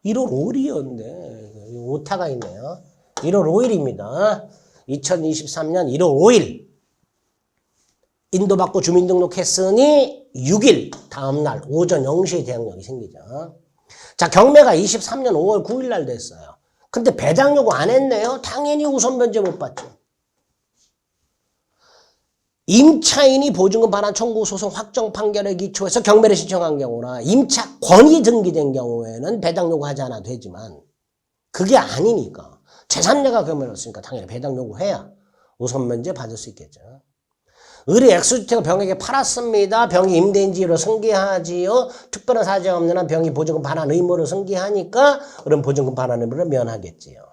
1월 5일이었는데 오타가 있네요. 1월 5일입니다. 2023년 1월 5일. 인도받고 주민등록했으니 6일 다음날 오전 0시에 대항력이 생기죠. 자, 경매가 23년 5월 9일 날 됐어요. 근데 배당 요구 안 했네요. 당연히 우선 변제 못 받죠. 임차인이 보증금 반환 청구 소송 확정 판결에 기초해서 경매를 신청한 경우나 임차권이 등기된 경우에는 배당 요구하지 않아도 되지만 그게 아니니까 제3자가 경매를 했으니까 당연히 배당 요구해야 우선 면제 받을 수 있겠죠. 을이 X주택을 병에게 팔았습니다. 병이 임대인지로 승계하지요. 특별한 사정 없는 한 병이 보증금 반환 의무를 승계하니까 을은 보증금 반환 의무를 면하겠지요.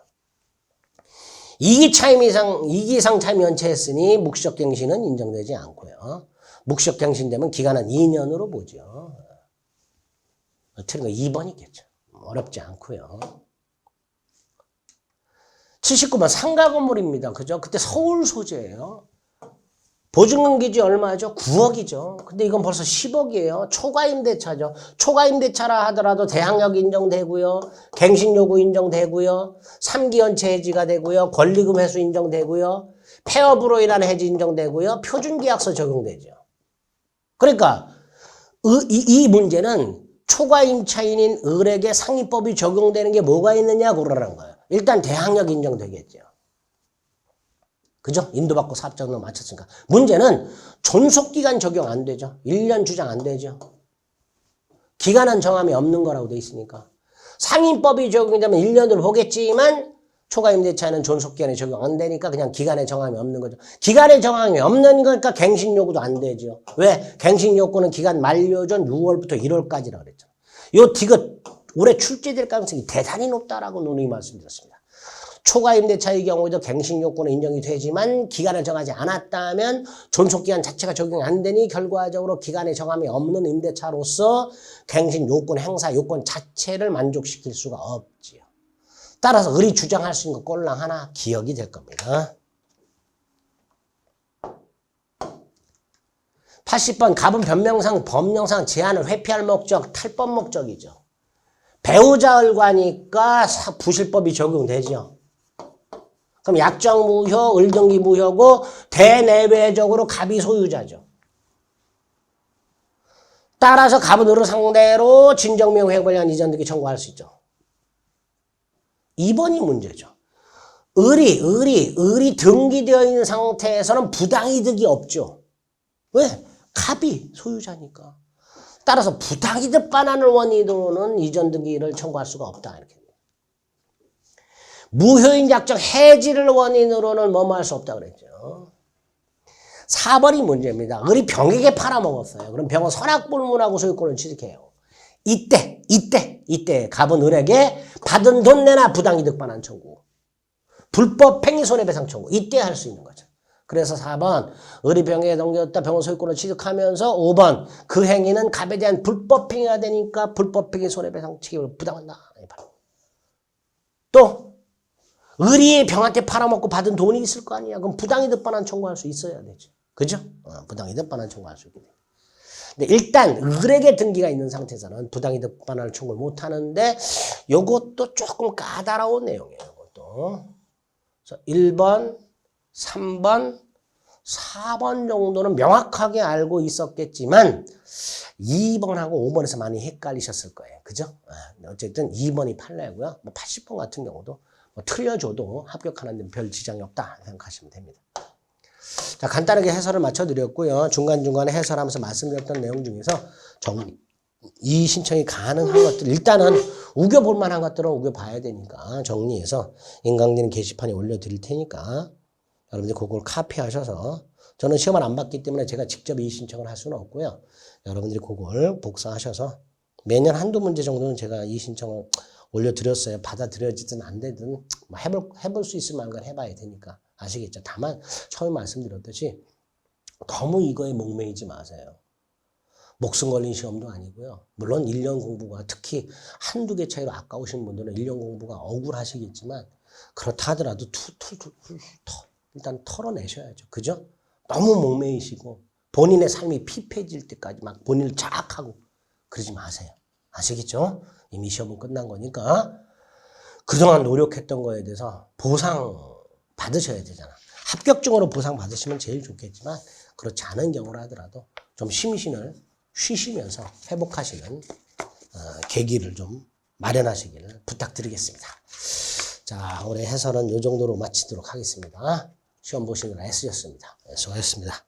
2기 이상 차임 연체했으니 묵시적갱신은 인정되지 않고요. 묵시적갱신되면 기간은 2년으로 보죠. 틀린 거 2번이겠죠. 어렵지 않고요. 79번 상가 건물입니다. 그죠? 그때 서울 소재예요. 보증금 기준이 얼마죠? 9억이죠. 근데 이건 벌써 10억이에요. 초과임대차죠. 초과임대차라 하더라도 대항력 인정되고요. 갱신요구 인정되고요. 3기 연체 해지가 되고요. 권리금 회수 인정되고요. 폐업으로 인한 해지 인정되고요. 표준계약서 적용되죠. 그러니까 이 문제는 초과임차인인 을에게 상위법이 적용되는 게 뭐가 있느냐 고르라는 거예요. 일단 대항력 인정되겠죠. 그죠? 인도받고 사업자금을 마쳤으니까. 문제는 존속기간 적용 안 되죠. 1년 주장 안 되죠. 기간은 정함이 없는 거라고 돼 있으니까. 상위법이 적용되면 1년으로 보겠지만 초과임대차는 존속기간에 적용 안 되니까 그냥 기간에 정함이 없는 거죠. 기간에 정함이 없는 거니까 갱신요구도 안 되죠. 왜? 갱신요구는 기간 만료 전 6월부터 1월까지라고 그랬잖아요. 요 디귿 올해 출제될 가능성이 대단히 높다라고 누누이 말씀드렸습니다. 초과임대차의 경우에도 갱신요건은 인정이 되지만 기간을 정하지 않았다면 존속기간 자체가 적용이 안 되니 결과적으로 기간에 정함이 없는 임대차로서 갱신요건 행사 요건 자체를 만족시킬 수가 없지요. 따라서 을이 주장할 수 있는 거 꼴랑 하나 기억이 될 겁니다. 80번 갑은 변명상 법령상 제한을 회피할 목적 탈법 목적이죠. 배우자 을과니까 부실법이 적용되죠. 그럼 약정무효, 을등기무효고 대내외적으로 갑이 소유자죠. 따라서 갑은 을을 상대로 진정미용 획을 위한 이전등기 청구할 수 있죠. 2번이 문제죠. 을이 등기되어 있는 상태에서는 부당이득이 없죠. 왜? 갑이 소유자니까. 따라서 부당이득 반환을 원인으로는 이전등기를 청구할 수가 없다. 이렇게. 무효인 약정 해지를 원인으로는 뭐뭐 할 수 없다 그랬죠. 4번이 문제입니다. 을이 병에게 팔아먹었어요. 그럼 병은 선악불문하고 소유권을 취득해요. 이때 갑은 을에게 받은 돈 내나 부당이득 반환 청구. 불법 행위 손해배상 청구. 이때 할 수 있는 거죠. 그래서 4번 을이 병에게 넘겼다 병은 소유권을 취득하면서 5번 그 행위는 갑에 대한 불법 행위가 되니까 불법 행위 손해배상 책임을 부담한다. 또 을이 병한테 팔아먹고 받은 돈이 있을 거 아니야. 그럼 부당이득 반환 청구할 수 있어야 되죠. 그죠? 부당이득 반환 청구할 수 있게 돼요. 근데 일단 을에게 등기가 있는 상태에서는 부당이득 반환을 청구를 못 하는데 요것도 조금 까다로운 내용이에요. 이것도. 1번, 3번, 4번 정도는 명확하게 알고 있었겠지만 2번하고 5번에서 많이 헷갈리셨을 거예요. 그죠? 어쨌든 2번이 판례고요. 80번 같은 경우도 틀려줘도 합격하는 데는 별 지장이 없다 생각하시면 됩니다. 자, 간단하게 해설을 맞춰드렸고요. 중간중간에 해설하면서 말씀드렸던 내용 중에서 이 신청이 가능한 것들 일단은 우겨볼 만한 것들은 우겨봐야 되니까 정리해서 인강되는 게시판에 올려드릴 테니까 여러분들 그걸 카피하셔서 저는 시험을 안 봤기 때문에 제가 직접 이 신청을 할 수는 없고요. 여러분들이 그걸 복사하셔서 매년 한두 문제 정도는 제가 이 신청을 올려드렸어요. 받아들여지든 안 되든 해볼 수 있을 만한 건 해봐야 되니까 아시겠죠? 다만 처음에 말씀드렸듯이 너무 이거에 목매이지 마세요. 목숨 걸린 시험도 아니고요. 물론 1년 공부가 특히 한두 개 차이로 아까우신 분들은 1년 공부가 억울하시겠지만 그렇다 하더라도 일단 털어내셔야죠. 그죠? 너무 목매이시고 본인의 삶이 피폐해질 때까지 막 본인을 자학하고 그러지 마세요. 아시겠죠? 이미 시험은 끝난 거니까 그동안 노력했던 거에 대해서 보상 받으셔야 되잖아. 합격증으로 보상 받으시면 제일 좋겠지만 그렇지 않은 경우라 하더라도 좀 심신을 쉬시면서 회복하시는 계기를 좀 마련하시기를 부탁드리겠습니다. 자, 올해 해설은 이 정도로 마치도록 하겠습니다. 시험 보시느라 애쓰셨습니다. 수고하셨습니다.